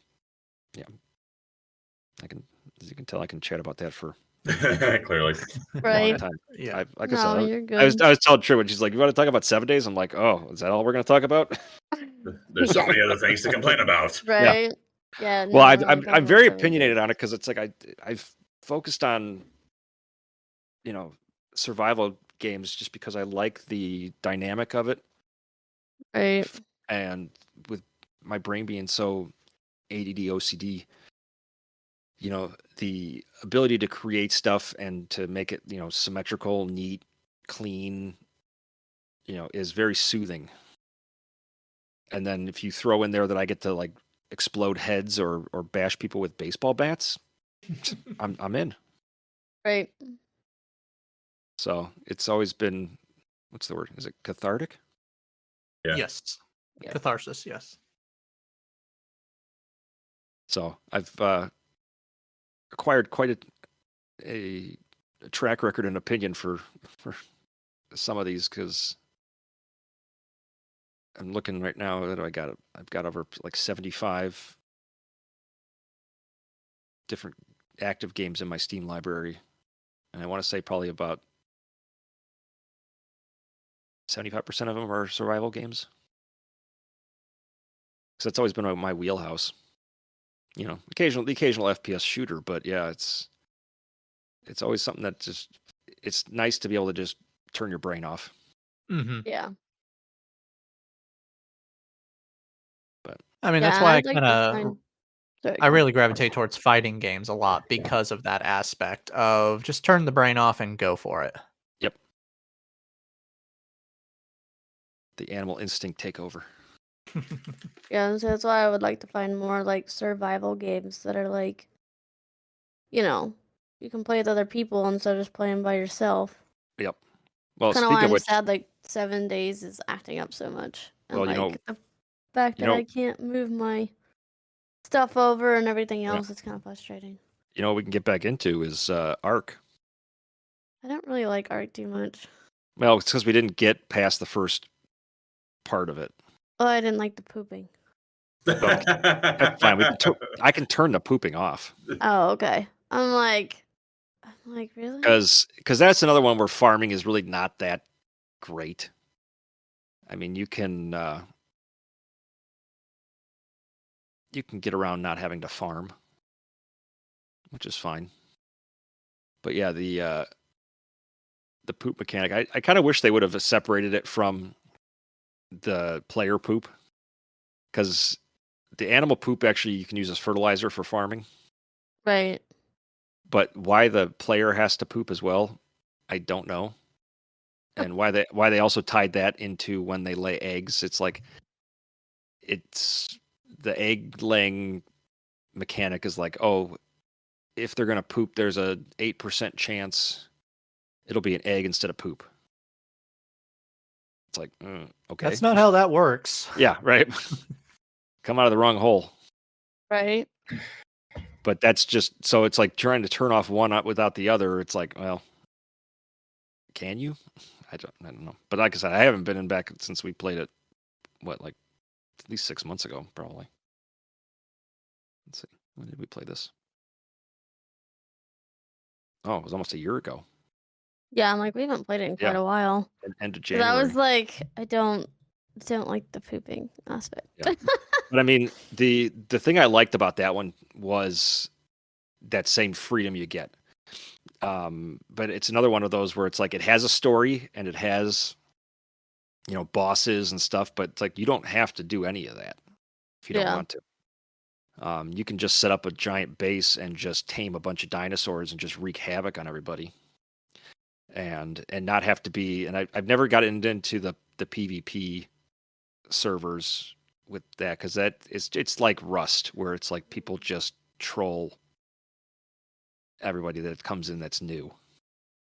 Speaker 3: yeah, as you can tell, I can chat about that for
Speaker 2: clearly
Speaker 3: a long
Speaker 1: Right.
Speaker 3: time.
Speaker 4: Yeah.
Speaker 3: Like
Speaker 1: No,
Speaker 3: I said,
Speaker 1: you're
Speaker 3: I was
Speaker 1: good.
Speaker 3: telling Trish when she's like, "You want to talk about 7 days?" I'm like, "Oh, is that all we're going to talk about?"
Speaker 2: There's so many other things to complain about.
Speaker 1: Right. Yeah.
Speaker 3: Well,
Speaker 1: No, we're not talking
Speaker 3: I'm
Speaker 1: about
Speaker 3: very
Speaker 1: 7
Speaker 3: opinionated
Speaker 1: days.
Speaker 3: on it because it's like I've focused on survival games just because I like the dynamic of it,
Speaker 1: Right.
Speaker 3: and with my brain being so ADD OCD, the ability to create stuff and to make it symmetrical, neat, clean, is very soothing. And then if you throw in there that I get to like explode heads or bash people with baseball bats, I'm in.
Speaker 1: Right.
Speaker 3: So it's always been, what's the word? Is it cathartic?
Speaker 2: Yeah.
Speaker 4: Yes.
Speaker 1: Yes.
Speaker 4: Catharsis. Yes.
Speaker 3: So I've acquired quite a track record and opinion for some of these, because I'm looking right now that I've got over like 75 different active games in my Steam library, and I want to say probably about 75% of them are survival games. Because that's always been my wheelhouse. The occasional FPS shooter, but yeah, it's always something that it's nice to be able to just turn your brain off.
Speaker 4: Mm-hmm.
Speaker 1: Yeah.
Speaker 3: But
Speaker 4: I mean,
Speaker 1: Yeah.
Speaker 4: that's
Speaker 1: And
Speaker 4: why I
Speaker 1: I'd like
Speaker 4: kind
Speaker 1: to
Speaker 4: of
Speaker 1: find. Sorry,
Speaker 4: I
Speaker 1: go ahead.
Speaker 4: really gravitate towards fighting games a lot because of that aspect of just turn the brain off and go for it.
Speaker 3: yep, the animal instinct take over.
Speaker 1: Yeah, so that's why I would like to find more like survival games that are like, you know, you can play with other people instead of just playing by yourself.
Speaker 3: Yep. Well,
Speaker 1: Kind of why
Speaker 3: speaking of
Speaker 1: I'm
Speaker 3: which,
Speaker 1: sad like 7 days is acting up so much, and
Speaker 3: well,
Speaker 1: like the fact that I can't move my stuff over and everything else, it's kind of frustrating.
Speaker 3: we can get back into is Ark.
Speaker 1: I don't really like Ark too much.
Speaker 3: Well, it's because we didn't get past the first part of it.
Speaker 1: Oh, I didn't like the pooping.
Speaker 3: Okay. That's fine. I can turn the pooping off.
Speaker 1: Oh, okay. I'm like, really?
Speaker 3: Because that's another one where farming is really not that great. I mean, you can get around not having to farm, which is fine. But yeah, the poop mechanic, I kind of wish they would have separated it from the player poop, because the animal poop actually you can use as fertilizer for farming.
Speaker 1: Right.
Speaker 3: But why the player has to poop as well, I don't know. And why they also tied that into when they lay eggs. It's like it's the egg laying mechanic is like, oh, if they're gonna poop, there's a 8% chance it'll be an egg instead of poop. It's like, okay,
Speaker 4: That's not how that works.
Speaker 3: yeah, right. Come out of the wrong hole.
Speaker 1: Right.
Speaker 3: But that's just so it's like trying to turn off one without the other. It's like, well, can you? I don't know. But like I said, I haven't been in back since we played it. What, like at least 6 months ago, probably. Let's see. When did we play this? Oh, it was almost a year ago.
Speaker 1: Yeah, I'm like, we haven't played it in quite a while.
Speaker 3: End of
Speaker 1: 'Cause
Speaker 3: January.
Speaker 1: I was like, I don't like the pooping aspect.
Speaker 3: Yeah. But I mean, the thing I liked about that one was that same freedom you get. But it's another one of those where it's like it has a story and it has, bosses and stuff, but it's like you don't have to do any of that if you don't
Speaker 1: Yeah.
Speaker 3: want to. You can just set up a giant base and just tame a bunch of dinosaurs and just wreak havoc on everybody, and not have to be. And I've never gotten into the PvP servers with that, because it's like Rust, where it's like people just troll everybody that comes in that's new.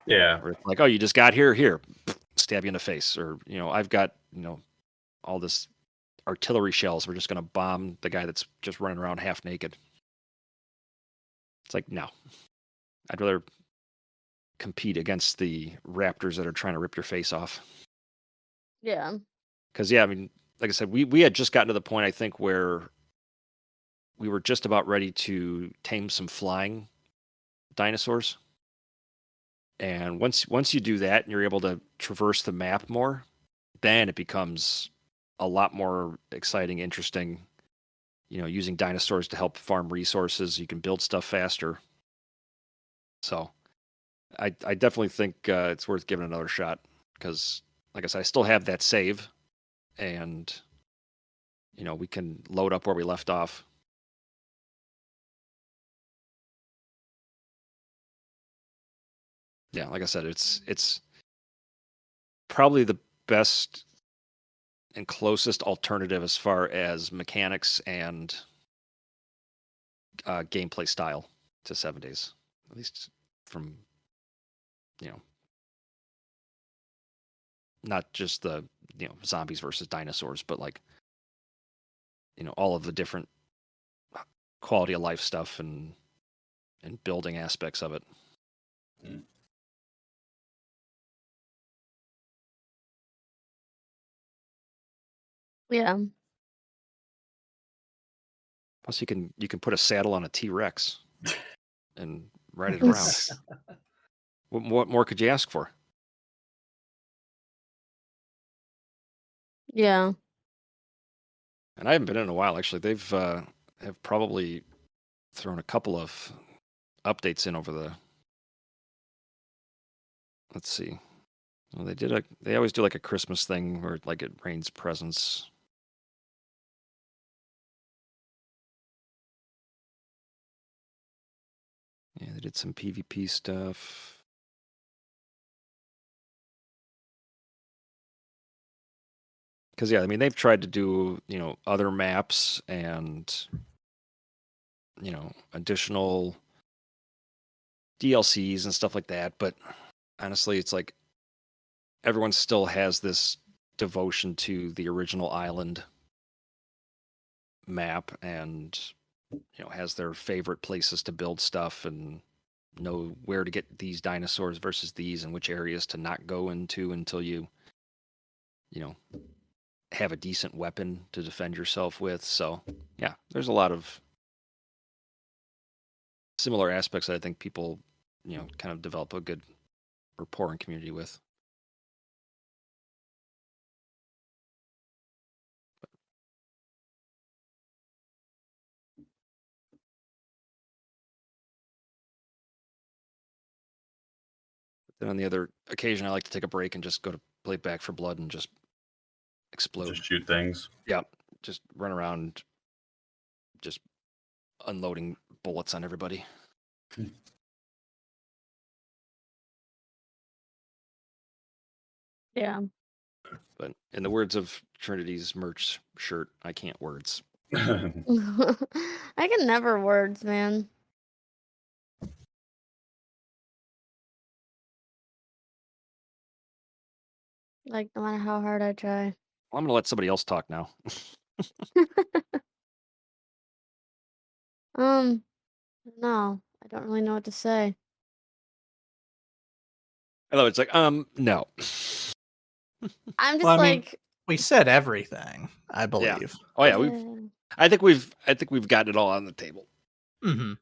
Speaker 2: Yeah.
Speaker 3: Or it's like, oh, you just got here, stab you in the face, or I've got all this artillery shells. We're just gonna bomb the guy that's just running around half naked. It's like, no, I'd rather compete against the raptors that are trying to rip your face off.
Speaker 1: Yeah.
Speaker 3: Because I mean, like I said, we had just gotten to the point, I think, where we were just about ready to tame some flying dinosaurs. And once you do that and you're able to traverse the map more, then it becomes a lot more exciting, interesting. Using dinosaurs to help farm resources, you can build stuff faster. So, I definitely think it's worth giving another shot, because, like I said, I still have that save, and we can load up where we left off. Yeah, like I said, it's probably the best and closest alternative as far as mechanics and gameplay style to 7 Days, at least from not just the zombies versus dinosaurs, but like all of the different quality of life stuff and building aspects of it.
Speaker 1: Yeah.
Speaker 3: Plus, you can put a saddle on a T-Rex and ride it around. What more could you ask for?
Speaker 1: Yeah.
Speaker 3: And I haven't been in a while, actually. They've have probably thrown a couple of updates in over the. Let's see. Well, they always do like a Christmas thing where like it rains presents. Yeah, they did some PvP stuff. Because yeah, I mean, they've tried to do other maps and additional DLCs and stuff like that. But honestly, it's like everyone still has this devotion to the original island map, and has their favorite places to build stuff and know where to get these dinosaurs versus these and which areas to not go into until you have a decent weapon to defend yourself with. So yeah, there's a lot of similar aspects that I think people kind of develop a good rapport and community with. Then on the other occasion, I like to take a break and just go to play Back for Blood and just explode.
Speaker 2: Just shoot things.
Speaker 3: Yeah, just run around, just unloading bullets on everybody.
Speaker 1: Yeah.
Speaker 3: But in the words of Trinity's merch shirt, I can't words.
Speaker 1: I can never words, man. Like, no matter how hard I try.
Speaker 3: Well, I'm gonna let somebody else talk now.
Speaker 1: No, I don't really know what to say.
Speaker 3: Although it's like, no.
Speaker 1: I'm just
Speaker 4: Well, I mean,
Speaker 1: like,
Speaker 4: we said everything, I believe.
Speaker 3: Oh yeah, I think we've gotten it all on the table.
Speaker 4: Mm-hmm.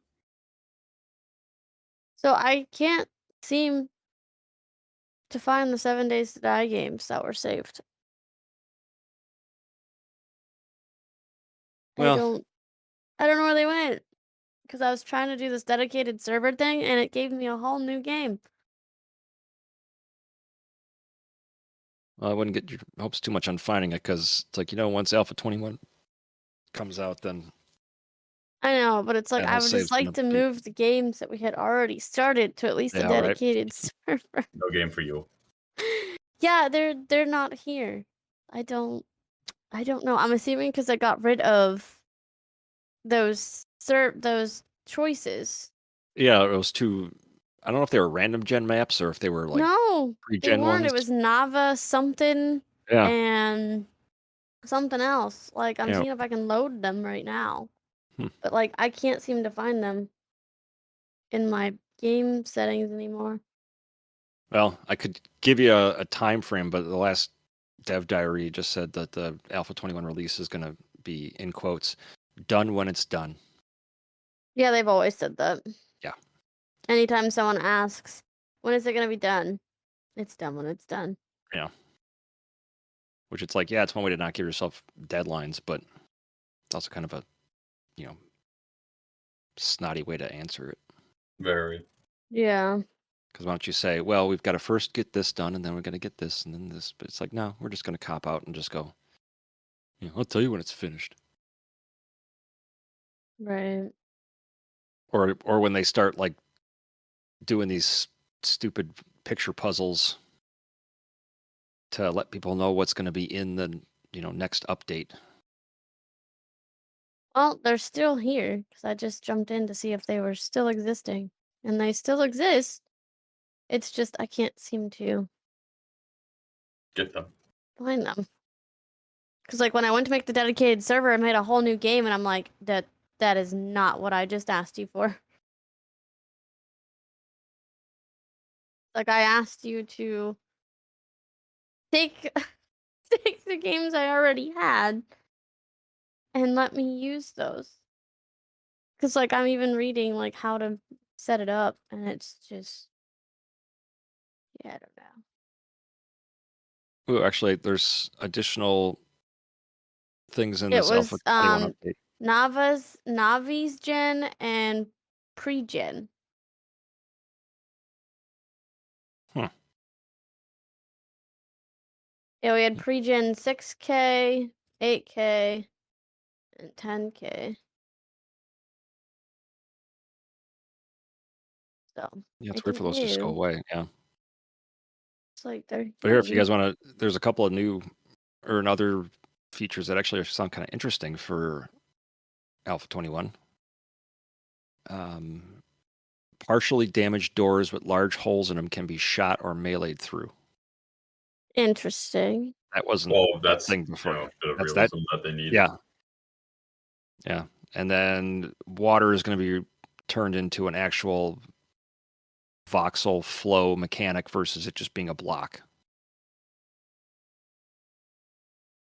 Speaker 1: So I can't seem to find the 7 Days to Die games that were saved.
Speaker 3: Well,
Speaker 1: I don't know where they went. Because I was trying to do this dedicated server thing and it gave me a whole new game.
Speaker 3: I wouldn't get your hopes too much on finding it, because it's like, once Alpha 21 comes out, then
Speaker 1: I know, but it's like
Speaker 3: Yeah,
Speaker 1: I
Speaker 3: I'll
Speaker 1: would
Speaker 3: save
Speaker 1: just
Speaker 3: some
Speaker 1: like to
Speaker 3: update.
Speaker 1: move the games that we had already started to at least a
Speaker 3: Yeah, right.
Speaker 1: dedicated server.
Speaker 2: No game for you.
Speaker 1: Yeah, they're not here. I don't know. I'm assuming because I got rid of those choices.
Speaker 3: Yeah, it was two. I don't know if they were random gen maps or if they were like
Speaker 1: No, they
Speaker 3: pre-gen
Speaker 1: weren't.
Speaker 3: ones.
Speaker 1: It was Nava something
Speaker 3: Yeah,
Speaker 1: and something else. Like I'm
Speaker 3: Yeah.
Speaker 1: seeing if I can load them right now.
Speaker 3: Hmm.
Speaker 1: But like I can't seem to find them in my game settings anymore.
Speaker 3: Well, I could give you a time frame, but the last dev diary just said that the Alpha 21 release is going to be, in quotes, done when it's done.
Speaker 1: Yeah, they've always said that.
Speaker 3: Yeah.
Speaker 1: Anytime someone asks, when is it going to be done? It's done when it's done.
Speaker 3: Yeah. Which it's like, yeah, it's one way to not give yourself deadlines, but it's also kind of a, snotty way to answer it.
Speaker 2: Very.
Speaker 1: Yeah.
Speaker 3: Because why don't you say, well, we've got to first get this done, and then we're going to get this, and then this. But it's like, no, we're just going to cop out and just go, I'll tell you when it's finished.
Speaker 1: Right.
Speaker 3: Or when they start like doing these stupid picture puzzles to let people know what's going to be in the next update.
Speaker 1: Well, they're still here because I just jumped in to see if they were still existing, and they still exist. It's just I can't seem to
Speaker 2: Get them.
Speaker 1: find them. Because like when I went to make the dedicated server, I made a whole new game, and I'm like, that is not what I just asked you for. Like I asked you to take take the games I already had and let me use those. Because like I'm even reading like how to set it up, and it's just I don't know.
Speaker 3: Ooh, actually, there's additional things in
Speaker 1: It
Speaker 3: this
Speaker 1: was
Speaker 3: Alpha 21 update.
Speaker 1: Navi's gen and pre-gen.
Speaker 3: Huh.
Speaker 1: Yeah, we had pre-gen 6K, 8K, and 10K. So
Speaker 3: Yeah, it's
Speaker 1: I
Speaker 3: weird for
Speaker 1: think
Speaker 3: those to just go away. Yeah.
Speaker 1: it's like they're
Speaker 3: But here, if you guys want to, there's a couple of new or other features that actually sound kind of interesting for Alpha 21. partially damaged doors with large holes in them can be shot or meleeed through.
Speaker 1: Interesting.
Speaker 3: That wasn't
Speaker 2: Well,
Speaker 3: a
Speaker 2: that's
Speaker 3: thing before.
Speaker 2: a bit of
Speaker 3: That's
Speaker 2: realism that they need.
Speaker 3: Yeah. Yeah. And then water is going to be turned into an actual voxel flow mechanic versus it just being a block.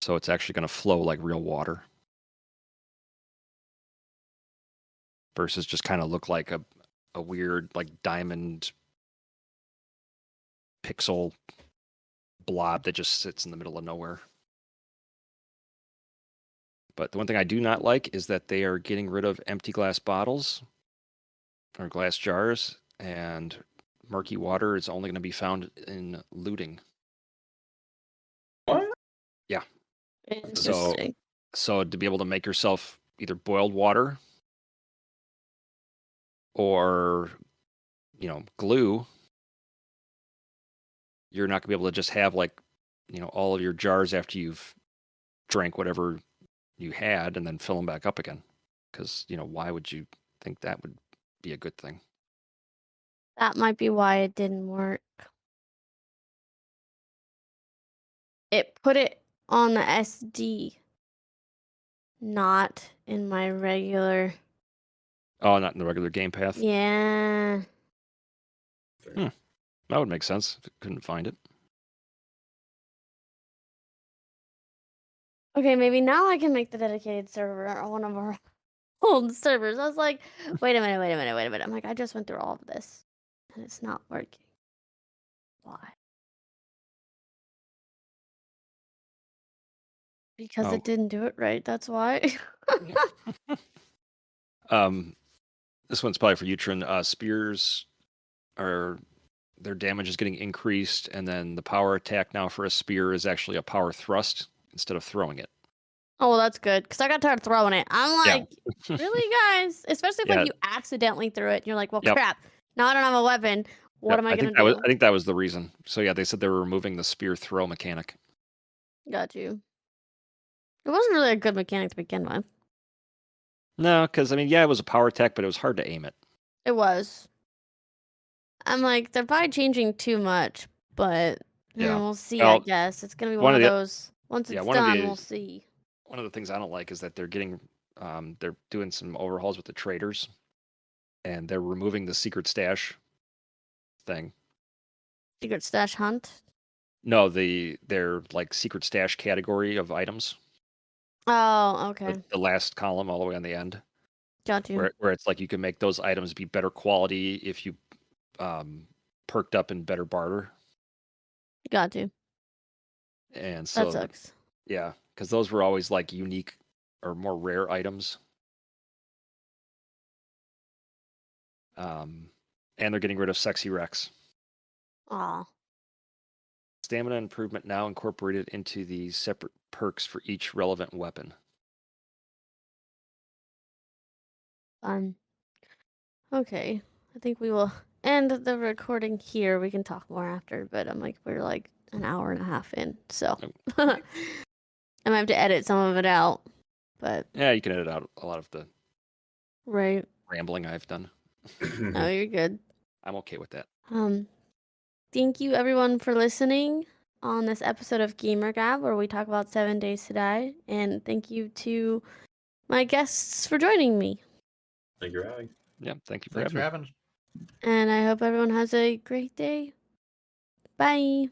Speaker 3: So it's actually going to flow like real water versus just kind of look like a weird like diamond pixel blob that just sits in the middle of nowhere. But the one thing I do not like is that they are getting rid of empty glass bottles or glass jars, and murky water is only going to be found in looting.
Speaker 2: What?
Speaker 3: Yeah.
Speaker 1: Interesting.
Speaker 3: So to be able to make yourself either boiled water or, glue, you're not gonna be able to just have like, all of your jars after you've drank whatever you had and then fill them back up again. Because, why would you think that would be a good thing?
Speaker 1: That might be why it didn't work. It put it on the SD, not in my regular.
Speaker 3: Oh, not in the regular game path?
Speaker 1: Yeah.
Speaker 3: That would make sense if it couldn't find it.
Speaker 1: Okay, maybe now I can make the dedicated server on one of our old servers. I was like, wait a minute. I'm like, I just went through all of this and it's not working. Why? Because
Speaker 3: Oh.
Speaker 1: it didn't do it right. That's why.
Speaker 3: This one's probably for you, Trin. Spears their damage is getting increased, and then the power attack now for a spear is actually a power thrust instead of throwing it.
Speaker 1: Oh, well, that's good because I got tired of throwing it. I'm
Speaker 3: Yeah.
Speaker 1: like, really, guys? Especially if
Speaker 3: Yeah.
Speaker 1: like you accidentally threw it and you're like, well,
Speaker 3: Yep.
Speaker 1: crap. Now I don't have a weapon. What
Speaker 3: Yep,
Speaker 1: am I gonna
Speaker 3: think that
Speaker 1: do?
Speaker 3: I think that was the reason. So yeah, they said they were removing the spear throw mechanic.
Speaker 1: Got you. It wasn't really a good mechanic to begin with.
Speaker 3: No, because it was a power attack, but it was hard to aim it.
Speaker 1: It was. I'm like, they're probably changing too much, but
Speaker 3: Yeah.
Speaker 1: we'll see.
Speaker 3: Well,
Speaker 1: I guess it's gonna be
Speaker 3: one
Speaker 1: one of
Speaker 3: of the-
Speaker 1: those. Once
Speaker 3: yeah,
Speaker 1: it's
Speaker 3: one of
Speaker 1: done,
Speaker 3: the-
Speaker 1: we'll see.
Speaker 3: One of the things I don't like is that they're doing some overhauls with the traders, and they're removing the secret stash thing.
Speaker 1: Secret stash hunt.
Speaker 3: No, their like secret stash category of items.
Speaker 1: Oh, okay.
Speaker 3: The last column all the way on the end.
Speaker 1: Got you.
Speaker 3: Where it's like you can make those items be better quality if you perked up in better barter.
Speaker 1: Got you.
Speaker 3: And so
Speaker 1: That sucks.
Speaker 3: yeah, because those were always like unique or more rare items. And they're getting rid of Sexy Rex.
Speaker 1: Aw.
Speaker 3: Stamina improvement now incorporated into the separate perks for each relevant weapon.
Speaker 1: Fun. Okay. I think we will end the recording here. We can talk more after, but I'm like, we're like an hour and a half in, so I might have to edit some of it out. But
Speaker 3: Yeah, you can edit out a lot of the
Speaker 1: right.
Speaker 3: rambling I've done.
Speaker 1: No, you're good.
Speaker 3: I'm okay with that.
Speaker 1: Thank you everyone for listening on this episode of Gamer Gab, where we talk about 7 Days to Die, and thank you to my guests for joining me.
Speaker 2: Thank you for having.
Speaker 3: Yeah, thank you for
Speaker 4: Thanks for
Speaker 3: having me.
Speaker 4: having us.
Speaker 1: And I hope everyone has a great day. Bye.